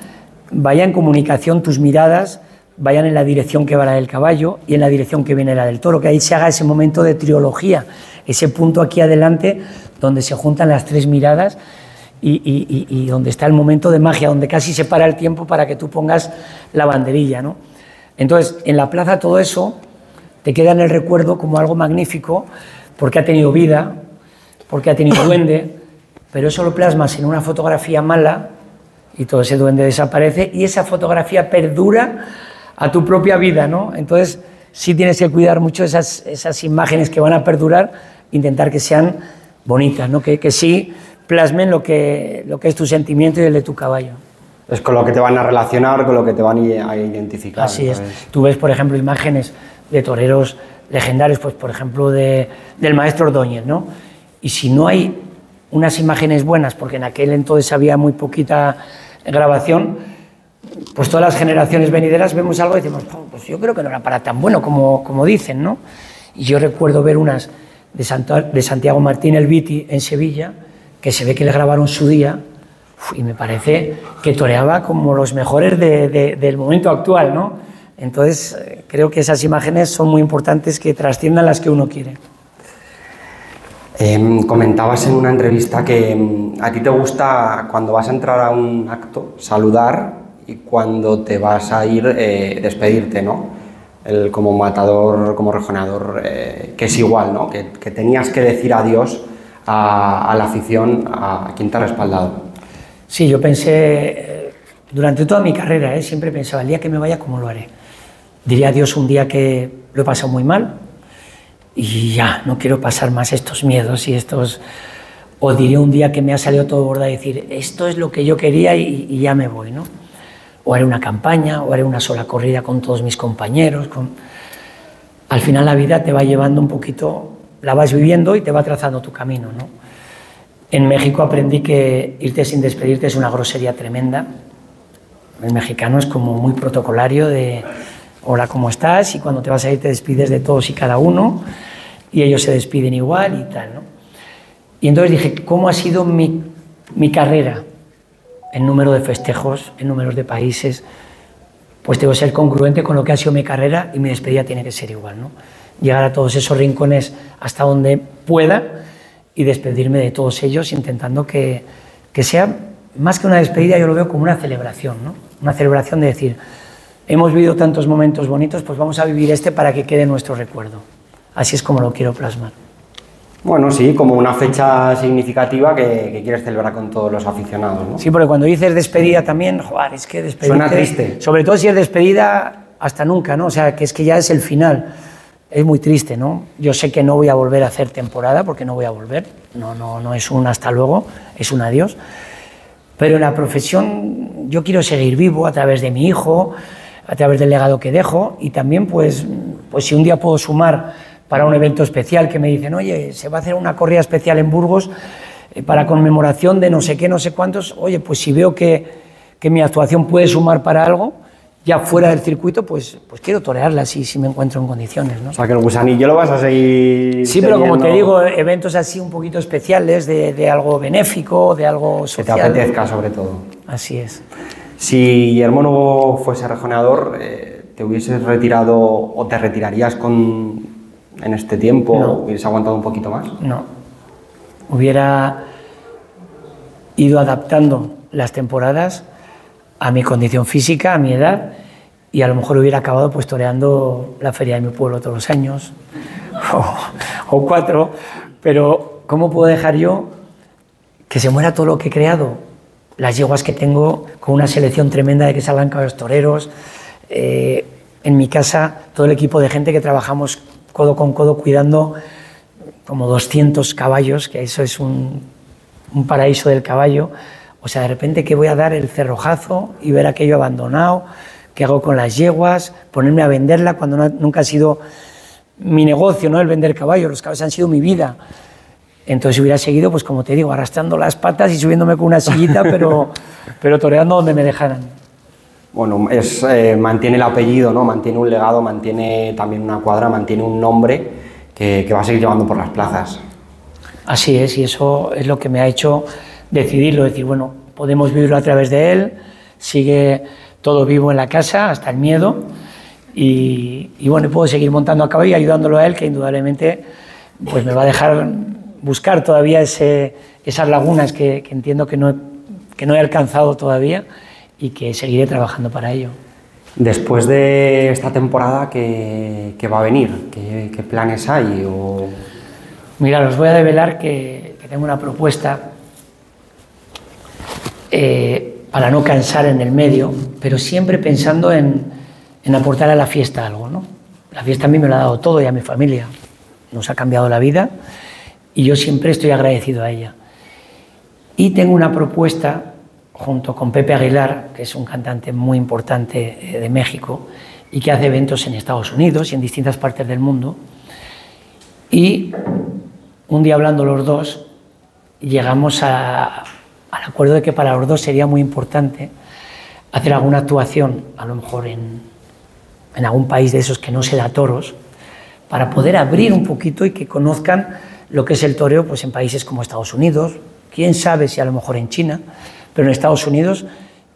Speaker 2: vaya en comunicación, tus miradas vayan en la dirección que va la del caballo y en la dirección que viene la del toro, que ahí se haga ese momento de triología, ese punto aquí adelante donde se juntan las tres miradas y donde está el momento de magia, donde casi se para el tiempo para que tú pongas la banderilla, ¿no? Entonces, en la plaza todo eso te queda en el recuerdo como algo magnífico, porque ha tenido vida, porque ha tenido duende, pero eso lo plasmas en una fotografía mala y todo ese duende desaparece y esa fotografía perdura a tu propia vida, ¿no? Entonces, sí tienes que cuidar mucho esas imágenes que van a perdurar, intentar que sean bonitas, ¿no? Que sí plasmen lo que es tu sentimiento y el de tu caballo.
Speaker 1: Es con lo que te van a relacionar, con lo que te van a identificar.
Speaker 2: Así es. Tú ves, por ejemplo, imágenes de toreros legendarios, pues por ejemplo del maestro Ordóñez, ¿no? Y si no hay unas imágenes buenas, porque en aquel entonces había muy poquita grabación, pues todas las generaciones venideras vemos algo y decimos, pues yo creo que no era para tan bueno como dicen, ¿no? Y yo recuerdo ver unas de Santiago Martín el Viti en Sevilla, que se ve que le grabaron su día, y me parece que toreaba como los mejores del momento actual, ¿no? Entonces, creo que esas imágenes son muy importantes, que trasciendan las que uno quiere.
Speaker 1: Comentabas en una entrevista que a ti te gusta, cuando vas a entrar a un acto, saludar, y cuando te vas a ir, despedirte, ¿no? Como matador, como rejoneador, que es igual, ¿no? Que tenías que decir adiós a la afición, a quien te ha respaldado.
Speaker 2: Sí, yo pensé, durante toda mi carrera, siempre pensaba, el día que me vaya, ¿cómo lo haré? Diría adiós un día que lo he pasado muy mal y ya, no quiero pasar más estos miedos y estos... O diría un día que me ha salido todo borda y decir, esto es lo que yo quería y ya me voy, ¿no? O haré una campaña, o haré una sola corrida con todos mis compañeros. Al final la vida te va llevando un poquito, la vas viviendo y te va trazando tu camino, ¿no? En México aprendí que irte sin despedirte es una grosería tremenda. El mexicano es como muy protocolario de hola, ¿cómo estás? Y cuando te vas a ir te despides de todos y cada uno y ellos se despiden igual y tal, ¿no? Y entonces dije, ¿cómo ha sido mi carrera? En número de festejos, en números de países, pues tengo que ser congruente con lo que ha sido mi carrera y mi despedida tiene que ser igual, ¿no? Llegar a todos esos rincones hasta donde pueda y despedirme de todos ellos, intentando que sea más que una despedida, yo lo veo como una celebración, ¿no? Una celebración de decir, hemos vivido tantos momentos bonitos, pues vamos a vivir este para que quede nuestro recuerdo. Así es como lo quiero plasmar.
Speaker 1: Bueno, sí, como una fecha significativa que quieres celebrar con todos los aficionados, ¿no?
Speaker 2: Sí, porque cuando dices despedida también, joder, es que despedida...
Speaker 1: Suena triste.
Speaker 2: Sobre todo si es despedida hasta nunca, ¿no? O sea, que es que ya es el final. Es muy triste, ¿no? Yo sé que no voy a volver a hacer temporada, porque no voy a volver. No es un hasta luego, es un adiós. Pero en la profesión yo quiero seguir vivo a través de mi hijo, a través del legado que dejo, y también, pues si un día puedo sumar para un evento especial, que me dicen, oye, se va a hacer una corrida especial en Burgos para conmemoración de no sé qué, no sé cuántos, oye, pues si veo que mi actuación puede sumar para algo, ya fuera del circuito, pues quiero torearla si me encuentro en condiciones, ¿no?
Speaker 1: O sea, que el gusanillo lo vas a seguir
Speaker 2: sí, pero como te digo, eventos así un poquito especiales, de algo benéfico, de algo social.
Speaker 1: Que te apetezca, sobre todo.
Speaker 2: Así es.
Speaker 1: Si Guillermo no fuese rejoneador, ¿te hubieses retirado o te retirarías en este tiempo?
Speaker 2: No.
Speaker 1: ¿Hubieses aguantado un poquito más?
Speaker 2: No. Hubiera ido adaptando las temporadas a mi condición física, a mi edad, y a lo mejor hubiera acabado pues toreando la feria de mi pueblo todos los años, o 4, pero ¿cómo puedo dejar yo que se muera todo lo que he creado? Las yeguas que tengo, con una selección tremenda de que salgan caballos toreros, en mi casa todo el equipo de gente que trabajamos codo con codo cuidando como 200 caballos, que eso es un paraíso del caballo. O sea, de repente que voy a dar el cerrojazo y ver aquello abandonado, qué hago con las yeguas, ponerme a venderla cuando nunca ha sido mi negocio, ¿no? El vender caballos, los caballos han sido mi vida. Entonces hubiera seguido, pues como te digo, arrastrando las patas y subiéndome con una sillita, pero toreando donde me dejaran.
Speaker 1: bueno, mantiene el apellido, ¿no? Mantiene un legado, mantiene también una cuadra, mantiene un nombre que va a seguir llevando por las plazas.
Speaker 2: Así es, y eso es lo que me ha hecho decidirlo, decir, bueno, podemos vivirlo a través de él, sigue todo vivo en la casa, hasta el miedo, y bueno, puedo seguir montando a caballo y ayudándolo a él, que indudablemente pues me va a dejar buscar todavía esas lagunas que entiendo que no he alcanzado todavía y que seguiré trabajando para ello.
Speaker 1: Después de esta temporada, ¿qué va a venir? ¿Qué planes hay?
Speaker 2: Mira, os voy a develar que tengo una propuesta para no cansar en el medio, pero siempre pensando en aportar a la fiesta algo, ¿no? La fiesta a mí me lo ha dado todo y a mi familia. Nos ha cambiado la vida y yo siempre estoy agradecido a ella. Y tengo una propuesta junto con Pepe Aguilar, que es un cantante muy importante de México y que hace eventos en Estados Unidos y en distintas partes del mundo. Y un día hablando los dos, llegamos al acuerdo de que para los dos sería muy importante hacer alguna actuación, a lo mejor en algún país de esos que no se da toros, para poder abrir un poquito y que conozcan lo que es el toreo pues en países como Estados Unidos, quién sabe si a lo mejor en China, pero en Estados Unidos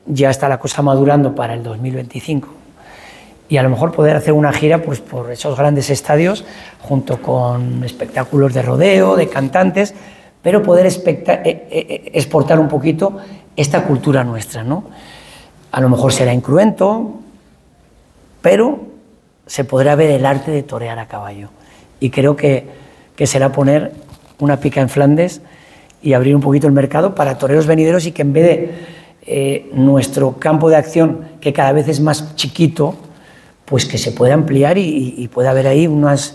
Speaker 2: ya está la cosa madurando para el 2025. Y a lo mejor poder hacer una gira pues, por esos grandes estadios, junto con espectáculos de rodeo, de cantantes, pero poder exportar un poquito esta cultura nuestra, ¿no? A lo mejor será incruento, pero se podrá ver el arte de torear a caballo. Y creo que será poner una pica en Flandes y abrir un poquito el mercado para toreros venideros y que en vez de nuestro campo de acción, que cada vez es más chiquito, pues que se pueda ampliar y pueda haber ahí unas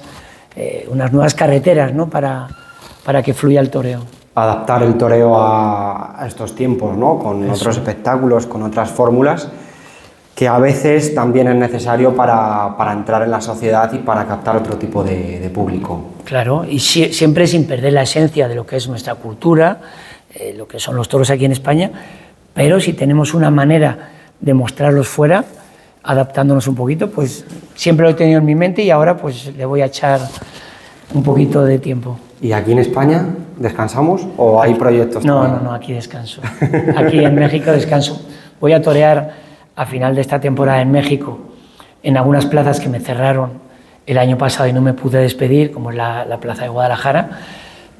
Speaker 2: nuevas carreteras, ¿no? para que fluya el toreo.
Speaker 1: Adaptar el toreo a estos tiempos, ¿no? Con otros espectáculos, con otras fórmulas, que a veces también es necesario para entrar en la sociedad y para captar otro tipo de público.
Speaker 2: Claro, y siempre sin perder la esencia de lo que es nuestra cultura, lo que son los toros aquí en España, pero si tenemos una manera de mostrarlos fuera, adaptándonos un poquito, pues siempre lo he tenido en mi mente y ahora pues le voy a echar un poquito de tiempo.
Speaker 1: ¿Y aquí en España descansamos o hay proyectos?
Speaker 2: No, aquí descanso. Aquí en México descanso. Voy a torear a final de esta temporada en México, en algunas plazas que me cerraron el año pasado y no me pude despedir, como es la plaza de Guadalajara,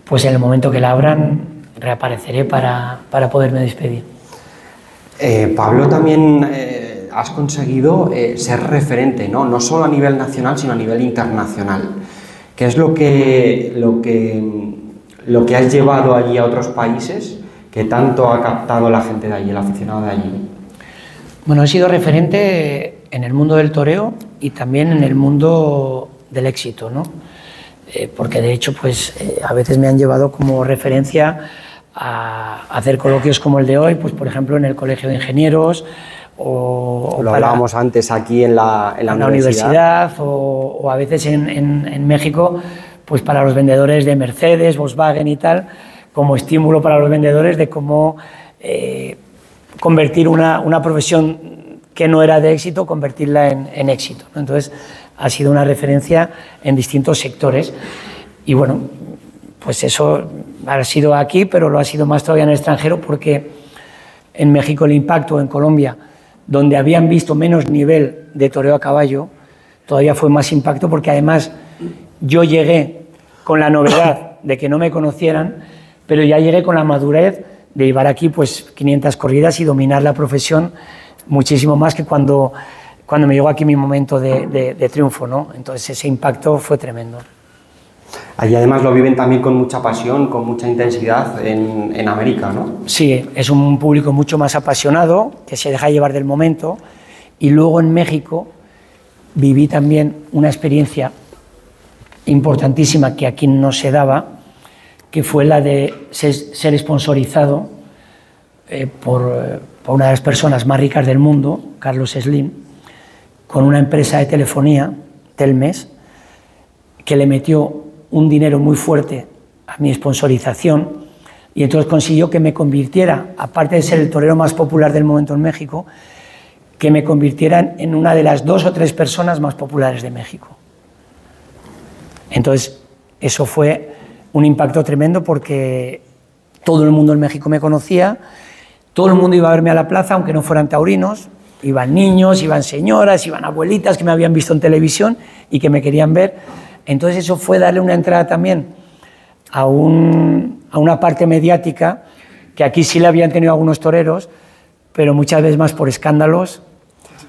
Speaker 2: pues en el momento que la abran reapareceré para poderme despedir.
Speaker 1: Pablo, también has conseguido ser referente, no solo a nivel nacional, sino a nivel internacional. ¿Qué es lo que has llevado allí a otros países que tanto ha captado la gente de allí, el aficionado de allí?
Speaker 2: Bueno, he sido referente en el mundo del toreo y también en el mundo del éxito, ¿no? Porque de hecho, pues a veces me han llevado como referencia a hacer coloquios como el de hoy, pues por ejemplo en el Colegio de Ingenieros o
Speaker 1: lo hablábamos antes aquí en la universidad
Speaker 2: o a veces en México, pues para los vendedores de Mercedes, Volkswagen y tal, como estímulo para los vendedores de cómo convertir una profesión que no era de éxito, convertirla en éxito, ¿no? Entonces, ha sido una referencia en distintos sectores y bueno, pues eso ha sido aquí, pero lo ha sido más todavía en el extranjero porque en México el impacto, en Colombia, donde habían visto menos nivel de toreo a caballo, todavía fue más impacto porque además yo llegué con la novedad de que no me conocieran, pero ya llegué con la madurez de llevar aquí pues 500 corridas y dominar la profesión muchísimo más que cuando me llegó aquí mi momento de triunfo, ¿no? Entonces ese impacto fue tremendo.
Speaker 1: Allí además lo viven también con mucha pasión, con mucha intensidad en América, ¿no?
Speaker 2: Sí, es un público mucho más apasionado, que se deja llevar del momento, y luego en México viví también una experiencia importantísima que aquí no se daba, que fue la de ser sponsorizado por una de las personas más ricas del mundo, Carlos Slim, con una empresa de telefonía, Telmes, que le metió un dinero muy fuerte a mi sponsorización y entonces consiguió que me convirtiera, aparte de ser el torero más popular del momento en México, que me convirtieran en una de las 2 o 3 personas más populares de México. Entonces, eso fue un impacto tremendo porque todo el mundo en México me conocía, todo el mundo iba a verme a la plaza, aunque no fueran taurinos, iban niños, iban señoras, iban abuelitas que me habían visto en televisión y que me querían ver. Entonces eso fue darle una entrada también a una parte mediática que aquí sí le habían tenido algunos toreros, pero muchas veces más por escándalos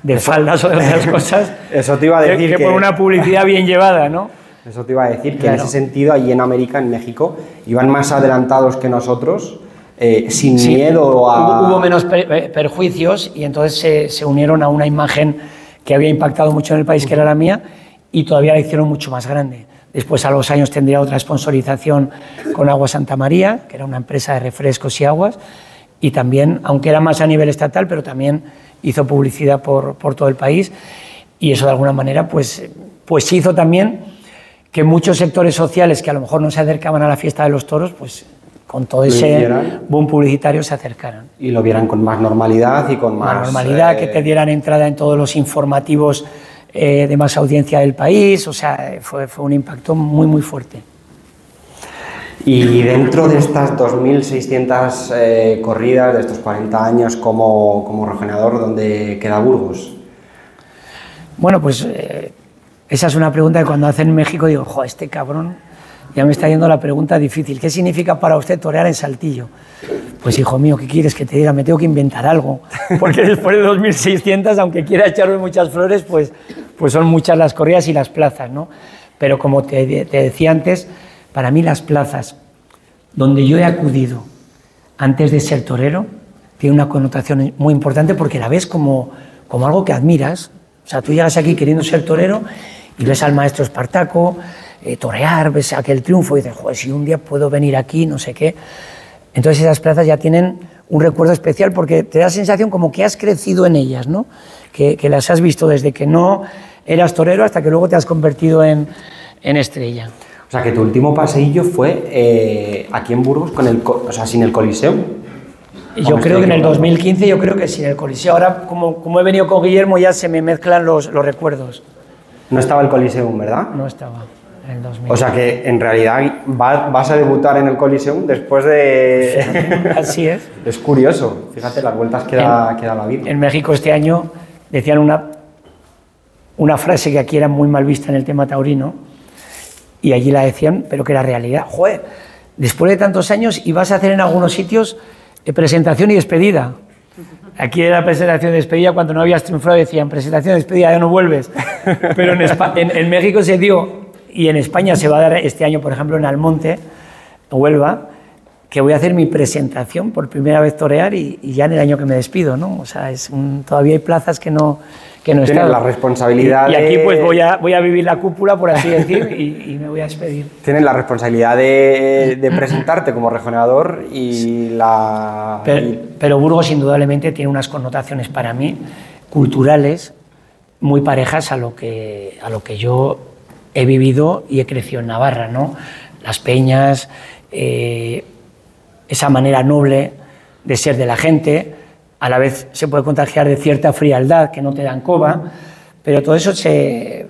Speaker 2: de faldas o de otras cosas.
Speaker 1: Eso te iba a decir
Speaker 2: que por una publicidad bien llevada, ¿no?
Speaker 1: Eso te iba a decir, que
Speaker 2: claro,
Speaker 1: en ese sentido, allí en América, en México, iban más adelantados que nosotros, sin
Speaker 2: sí,
Speaker 1: miedo a...
Speaker 2: Hubo menos perjuicios y entonces se unieron a una imagen que había impactado mucho en el país, que era la mía, y todavía la hicieron mucho más grande. Después, a los años, tendría otra sponsorización con Agua Santa María, que era una empresa de refrescos y aguas, y también, aunque era más a nivel estatal, pero también hizo publicidad por todo el país, y eso de alguna manera pues hizo también que muchos sectores sociales que a lo mejor no se acercaban a la fiesta de los toros, pues con todo ese boom publicitario se acercaran.
Speaker 1: Y lo vieran con más normalidad y con más...
Speaker 2: normalidad, que te dieran entrada en todos los informativos de más audiencia del país, o sea, fue un impacto muy, muy fuerte.
Speaker 1: Y dentro de estas 2.600 corridas, de estos 40 años como rejoneador, ¿dónde queda Burgos?
Speaker 2: Bueno, pues esa es una pregunta que cuando hacen en México digo, jo, este cabrón ya me está yendo la pregunta difícil. ¿Qué significa para usted torear en Saltillo? Pues hijo mío, ¿qué quieres que te diga? Me tengo que inventar algo. Porque después de 2.600, aunque quiera echarme muchas flores, pues son muchas las corridas y las plazas, ¿no? Pero como te decía antes, para mí las plazas donde yo he acudido antes de ser torero tiene una connotación muy importante porque la ves como algo que admiras. O sea, tú llegas aquí queriendo ser torero y ves al maestro Espartaco torear, ves aquel triunfo y dices, joder, si un día puedo venir aquí, no sé qué. Entonces esas plazas ya tienen un recuerdo especial porque te da la sensación como que has crecido en ellas, ¿no? Que las has visto desde que no eras torero hasta que luego te has convertido en estrella.
Speaker 1: O sea, que tu último paseillo fue aquí en Burgos, sin el Coliseo.
Speaker 2: Yo creo que en el 2015, yo creo que sin el Coliseo. Ahora, como he venido con Guillermo, ya se me mezclan los recuerdos.
Speaker 1: No estaba el Coliseum, ¿verdad?
Speaker 2: No estaba en el 2015.
Speaker 1: O sea que en realidad vas a debutar en el Coliseum después de...
Speaker 2: Así es.
Speaker 1: Es curioso, fíjate las vueltas que da la vida.
Speaker 2: En México este año decían una frase que aquí era muy mal vista en el tema taurino, y allí la decían, pero que era realidad. Joder, después de tantos años, y vas a hacer en algunos sitios presentación y despedida. Aquí era presentación y despedida, cuando no habías triunfado decían presentación y despedida, ya no vuelves. Pero en México se dio, y en España se va a dar este año, por ejemplo, en Almonte, Huelva, que voy a hacer mi presentación por primera vez torear y ya en el año que me despido, ¿no? O sea, todavía hay plazas que no
Speaker 1: Tienes
Speaker 2: están.
Speaker 1: la responsabilidad
Speaker 2: y aquí pues voy a vivir la cúpula, por así decir, y me voy a despedir.
Speaker 1: Tienes la responsabilidad de presentarte como rejoneador y la...
Speaker 2: Pero Burgos indudablemente tiene unas connotaciones para mí culturales muy parejas a lo que yo he vivido y he crecido en Navarra, ¿no? Las peñas, esa manera noble de ser de la gente, a la vez se puede contagiar de cierta frialdad que no te dan coba, pero todo eso se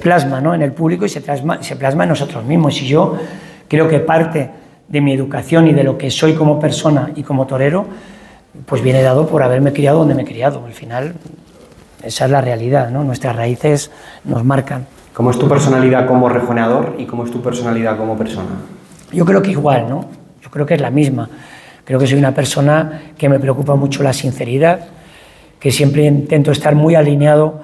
Speaker 2: plasma, ¿no?, en el público y se plasma en nosotros mismos. Y yo creo que parte de mi educación y de lo que soy como persona y como torero, pues viene dado por haberme criado donde me he criado. Al final, esa es la realidad, ¿no? Nuestras raíces nos marcan.
Speaker 1: ¿Cómo es tu personalidad como rejoneador y cómo es tu personalidad como persona?
Speaker 2: Yo creo que igual, ¿no? Yo creo que es la misma. Creo que soy una persona que me preocupa mucho la sinceridad, que siempre intento estar muy alineado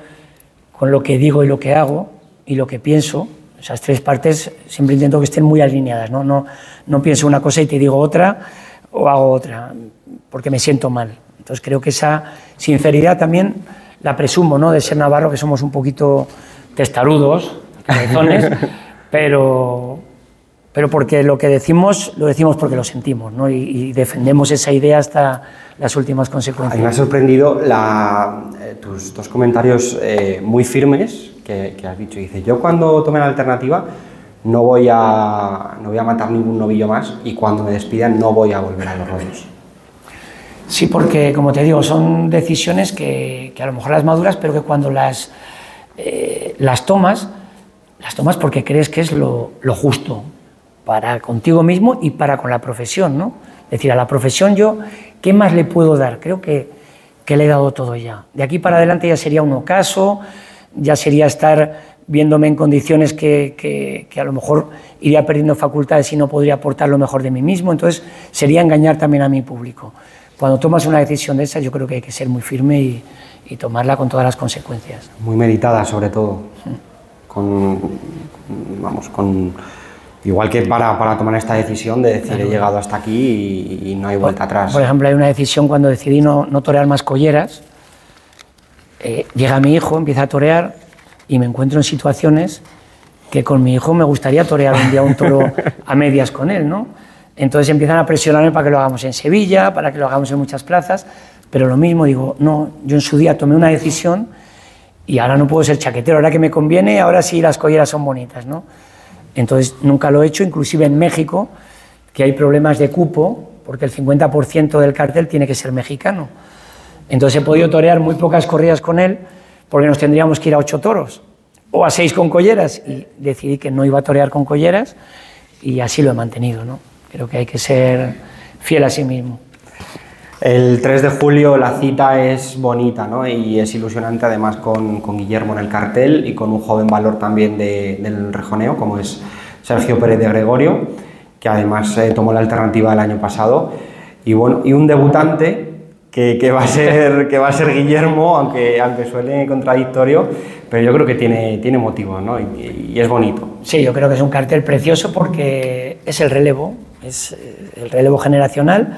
Speaker 2: con lo que digo y lo que hago y lo que pienso. Esas tres partes siempre intento que estén muy alineadas, ¿no? No pienso una cosa y te digo otra o hago otra, porque me siento mal. Entonces creo que esa sinceridad también la presumo, ¿no?, de ser navarro, que somos un poquito testarudos, cabezones, pero porque lo que decimos, lo decimos porque lo sentimos, ¿no? Y defendemos esa idea hasta las últimas consecuencias.
Speaker 1: A mí me ha sorprendido tus dos comentarios muy firmes que has dicho. Dice, yo cuando tome la alternativa no voy a matar ningún novillo más y cuando me despidan no voy a volver a los ruedos.
Speaker 2: Sí, porque, como te digo, son decisiones que a lo mejor las maduras, pero que cuando las tomas porque crees que es lo justo para contigo mismo y para con la profesión, ¿no? Es decir, a la profesión yo, ¿qué más le puedo dar? Creo que le he dado todo ya. De aquí para adelante ya sería un ocaso, ya sería estar viéndome en condiciones que a lo mejor iría perdiendo facultades y no podría aportar lo mejor de mí mismo, entonces sería engañar también a mi público. Cuando tomas una decisión de esa, yo creo que hay que ser muy firme y tomarla con todas las consecuencias.
Speaker 1: Muy meditada, sobre todo. Igual que para tomar esta decisión de decir, he llegado hasta aquí y no hay vuelta atrás.
Speaker 2: Por ejemplo, hay una decisión cuando decidí no torear más colleras. Llega mi hijo, empieza a torear y me encuentro en situaciones que con mi hijo me gustaría torear un día un toro a medias con él, ¿no? Entonces empiezan a presionarme para que lo hagamos en Sevilla, para que lo hagamos en muchas plazas, pero lo mismo digo, no, yo en su día tomé una decisión y ahora no puedo ser chaquetero, ahora que me conviene, ahora sí las colleras son bonitas, ¿no? Entonces nunca lo he hecho, inclusive en México, que hay problemas de cupo, porque el 50% del cartel tiene que ser mexicano. Entonces he podido torear muy pocas corridas con él, porque nos tendríamos que ir a 8 toros, o a 6 con colleras, y decidí que no iba a torear con colleras, y así lo he mantenido, ¿no? Creo que hay que ser fiel a sí mismo.
Speaker 1: El 3 de julio la cita es bonita, ¿no? Y es ilusionante además con Guillermo en el cartel y con un joven valor también del rejoneo como es Sergio Pérez de Gregorio, que además tomó la alternativa el año pasado, y bueno, y un debutante que va a ser Guillermo, aunque suene contradictorio, pero yo creo que tiene motivo, ¿no? Y es bonito.
Speaker 2: Sí, yo creo que es un cartel precioso porque es el relevo generacional.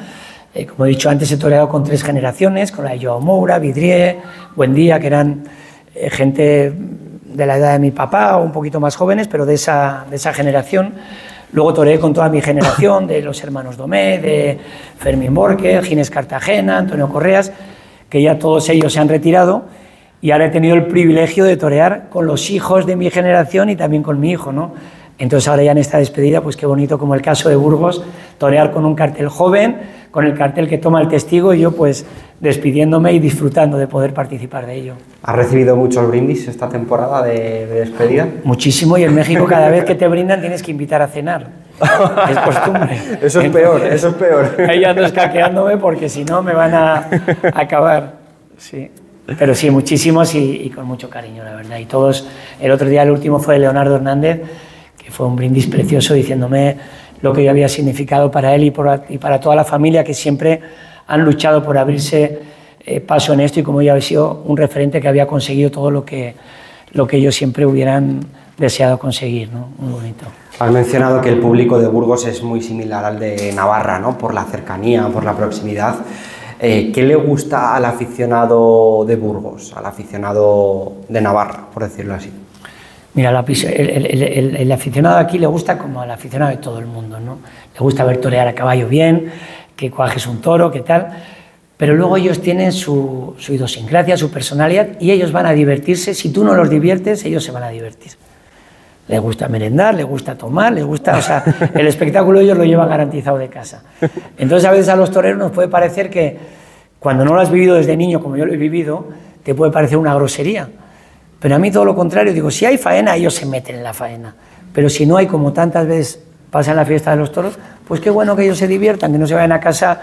Speaker 2: Como he dicho antes, he toreado con 3 generaciones, con la de Joao Moura, Vidrié, Buendía, que eran gente de la edad de mi papá o un poquito más jóvenes, pero de esa generación. Luego toreé con toda mi generación, de los hermanos Domé, de Fermín Borque, Ginés Cartagena, Antonio Correas, que ya todos ellos se han retirado, y ahora he tenido el privilegio de torear con los hijos de mi generación y también con mi hijo, ¿no? Entonces ahora ya en esta despedida, pues qué bonito, como el caso de Burgos, torear con un cartel joven, con el cartel que toma el testigo, y yo pues despidiéndome y disfrutando de poder participar de ello.
Speaker 1: ¿Has recibido muchos brindis esta temporada de despedida?
Speaker 2: Muchísimo, y en México cada vez que te brindan tienes que invitar a cenar. Es costumbre.
Speaker 1: Eso es peor, eso es peor.
Speaker 2: Ahí ando escaqueándome porque si no me van a acabar. Sí. Pero sí, muchísimos y con mucho cariño, la verdad. Y todos, el otro día el último fue de Leonardo Hernández, que fue un brindis precioso diciéndome lo que yo había significado para él y para toda la familia, que siempre han luchado por abrirse paso en esto, y como yo había sido un referente que había conseguido todo lo que ellos siempre hubieran deseado conseguir, ¿no? Muy bonito.
Speaker 1: Has mencionado que el público de Burgos es muy similar al de Navarra, ¿no? Por la cercanía, por la proximidad. ¿Qué le gusta al aficionado de Burgos, al aficionado de Navarra, por decirlo así?
Speaker 2: Mira, el aficionado aquí le gusta como al aficionado de todo el mundo, ¿no? Le gusta ver torear a caballo bien, que cuajes un toro, qué tal, pero luego ellos tienen su idiosincrasia, su personalidad, y ellos van a divertirse. Si tú no los diviertes, ellos se van a divertir. Les gusta merendar, les gusta tomar, les gusta... O sea, el espectáculo ellos lo llevan garantizado de casa. Entonces, a veces a los toreros nos puede parecer que, cuando no lo has vivido desde niño, como yo lo he vivido, te puede parecer una grosería. Pero a mí todo lo contrario, digo, si hay faena, ellos se meten en la faena. Pero si no hay, como tantas veces pasa en la fiesta de los toros, pues qué bueno que ellos se diviertan, que no se vayan a casa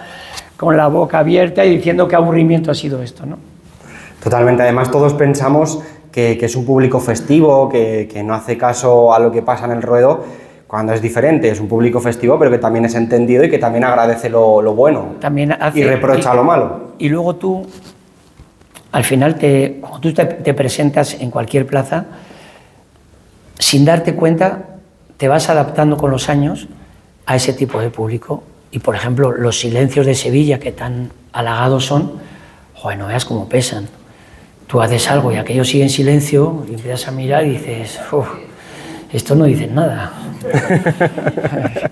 Speaker 2: con la boca abierta y diciendo qué aburrimiento ha sido esto, ¿no?
Speaker 1: Totalmente, además todos pensamos que es un público festivo, que no hace caso a lo que pasa en el ruedo, cuando es diferente, es un público festivo, pero que también es entendido y que también agradece lo bueno
Speaker 2: también hace,
Speaker 1: y reprocha lo malo.
Speaker 2: Y luego tú, al final, cuando tú te presentas en cualquier plaza, sin darte cuenta, te vas adaptando con los años a ese tipo de público. Y, por ejemplo, los silencios de Sevilla, que tan halagados son, joder, no veas cómo pesan. Tú haces algo y aquello sigue en silencio, y empiezas a mirar y dices, esto no dicen nada.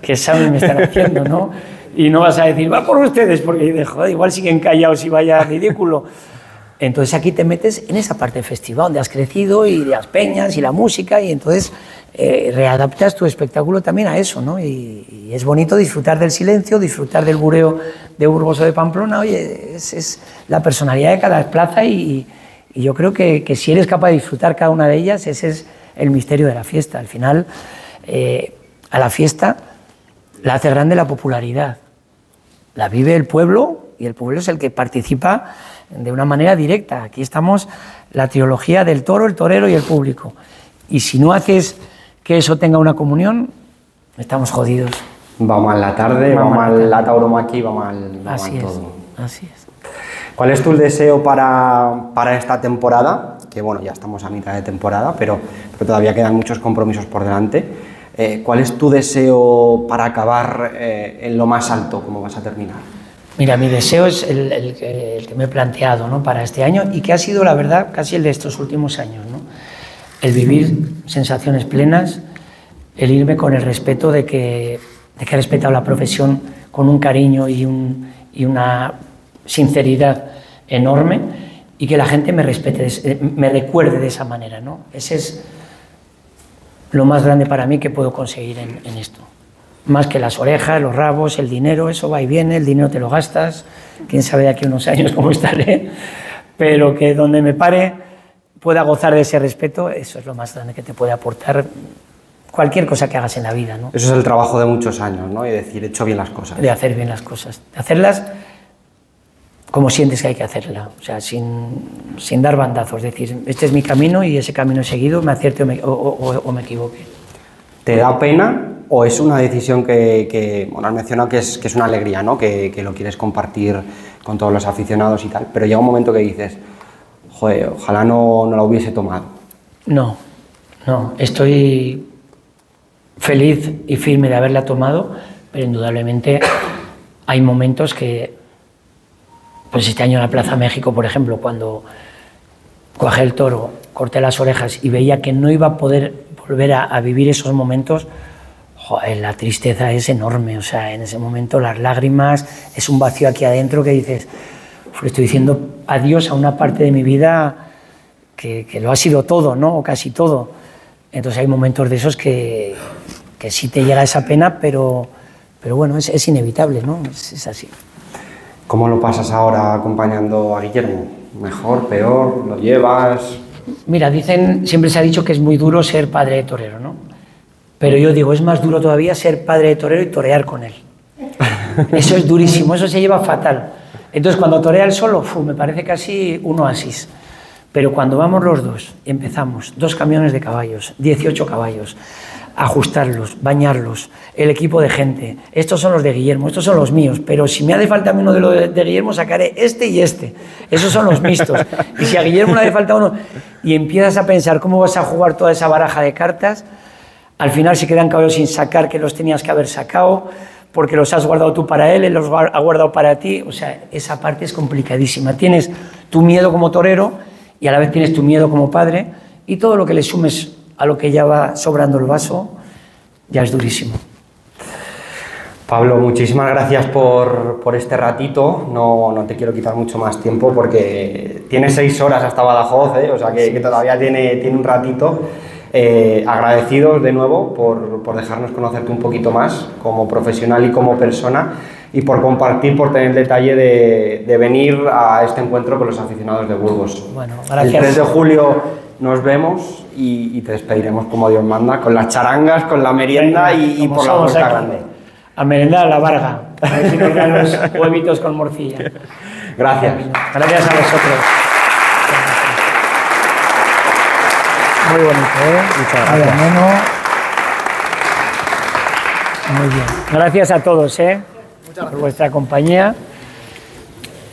Speaker 2: ¿Qué examen me están haciendo, no? Y no vas a decir, va por ustedes, porque dices, joder, igual siguen callados y vaya ridículo. Entonces aquí te metes en esa parte del festival donde has crecido y las peñas y la música y entonces readaptas tu espectáculo también a eso, ¿no? Y es bonito disfrutar del silencio, disfrutar del bureo de Burgos o de Pamplona. Oye, es la personalidad de cada plaza y yo creo que si eres capaz de disfrutar cada una de ellas, ese es el misterio de la fiesta. Al final, a la fiesta la hace grande la popularidad. La vive el pueblo y el pueblo es el que participa de una manera directa. Aquí estamos la trilogía del toro, el torero y el público. Y si no haces que eso tenga una comunión, estamos jodidos.
Speaker 1: Va mal la tarde, va mal la tauromaquia, va mal todo.
Speaker 2: Así es.
Speaker 1: ¿Cuál es tu deseo para esta temporada? Que bueno, ya estamos a mitad de temporada, pero todavía quedan muchos compromisos por delante. ¿Cuál es tu deseo para acabar en lo más alto? ¿Cómo vas a terminar?
Speaker 2: Mira, mi deseo es el que me he planteado, ¿no?, para este año y que ha sido, la verdad, casi el de estos últimos años, ¿no? El vivir sensaciones plenas, el irme con el respeto de que he respetado la profesión con un cariño y una sinceridad enorme y que la gente me respete, me recuerde de esa manera, ¿no? Ese es lo más grande para mí que puedo conseguir en esto. Más que las orejas, los rabos, el dinero, eso va y viene, el dinero te lo gastas, quién sabe de aquí a unos años cómo estaré, pero que donde me pare pueda gozar de ese respeto, eso es lo más grande que te puede aportar cualquier cosa que hagas en la vida, ¿no?
Speaker 1: Eso es el trabajo de muchos años, ¿no? Y decir, he hecho bien las cosas.
Speaker 2: De hacer bien las cosas, de hacerlas como sientes que hay que hacerla, o sea, sin dar bandazos, es decir, este es mi camino y ese camino he seguido, me acierte o me equivoque.
Speaker 1: ¿Te da pena o es una decisión que bueno, has mencionado que es una alegría, ¿no? Que lo quieres compartir con todos los aficionados y tal, pero llega un momento que dices, joder, ojalá no la hubiese tomado?
Speaker 2: No, estoy feliz y firme de haberla tomado, pero indudablemente hay momentos que, pues este año en la Plaza México, por ejemplo, cuando cogí el toro, corté las orejas y veía que no iba a poder volver a vivir esos momentos, joder, la tristeza es enorme, o sea, en ese momento las lágrimas, es un vacío aquí adentro que dices, estoy diciendo adiós a una parte de mi vida que lo ha sido todo, ¿no? O casi todo. Entonces hay momentos de esos que sí te llega esa pena, pero bueno, es inevitable, ¿no? Es así.
Speaker 1: ¿Cómo lo pasas ahora acompañando a Guillermo? ¿Mejor, peor? ¿Lo llevas?
Speaker 2: Mira, siempre se ha dicho que es muy duro ser padre de torero, ¿no? Pero yo digo, es más duro todavía ser padre de torero y torear con él. Eso es durísimo, eso se lleva fatal. Entonces, cuando torea él solo, me parece casi un oasis. Pero cuando vamos los dos, empezamos, 2 camiones de caballos, 18 caballos, ajustarlos, bañarlos, el equipo de gente, estos son los de Guillermo, estos son los míos, pero si me hace falta uno de los de Guillermo, sacaré este y este, esos son los mixtos, y si a Guillermo le hace falta uno, y empiezas a pensar cómo vas a jugar toda esa baraja de cartas, al final se quedan caballos sin sacar que los tenías que haber sacado, porque los has guardado tú para él los ha guardado para ti, o sea, esa parte es complicadísima, tienes tu miedo como torero, y a la vez tienes tu miedo como padre, y todo lo que le sumes a lo que ya va sobrando el vaso, ya es durísimo.
Speaker 1: Pablo, muchísimas gracias por este ratito. No te quiero quitar mucho más tiempo porque tienes 6 horas hasta Badajoz, o sea que todavía tiene un ratito. Agradecidos de nuevo por dejarnos conocerte un poquito más como profesional y como persona y por compartir, por tener el detalle de venir a este encuentro con los aficionados de Burgos.
Speaker 2: Bueno, gracias.
Speaker 1: El 3 de julio nos vemos y te despediremos como Dios manda, con las charangas, con la merienda y por la puerta grande.
Speaker 2: A merendar a la Varga, a ver si nos dan los huevitos con morcilla.
Speaker 1: Gracias.
Speaker 2: Gracias a vosotros. Muy bonito, ¿eh?
Speaker 1: Muchas gracias.
Speaker 2: Muy bien. Gracias a todos, por vuestra compañía.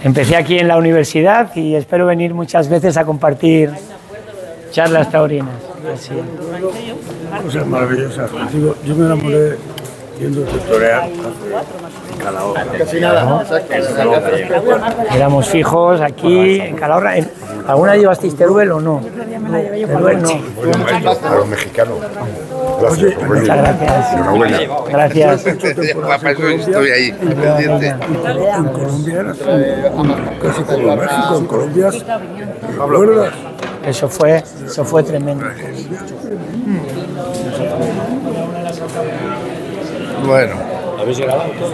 Speaker 2: Empecé aquí en la universidad y espero venir muchas veces a compartir charlas taurinas. Así.
Speaker 3: Cosas maravillosas. Digo, yo me enamoré viendo torear en Calahorra.
Speaker 4: Casi nada.
Speaker 2: Éramos fijos aquí en Calahorra. ¿Alguna llevasteis Teruel o no? Teruel no.
Speaker 3: A los mexicanos. Oye,
Speaker 2: Muchas gracias.
Speaker 4: Enhorabuena.
Speaker 2: Gracias.
Speaker 4: Para eso estoy ahí, pendiente.
Speaker 3: en Colombia era casi como México, en Colombia, ¿recuerdas?
Speaker 2: Eso fue tremendo.
Speaker 4: Bueno.
Speaker 5: ¿Habéis grabado todo?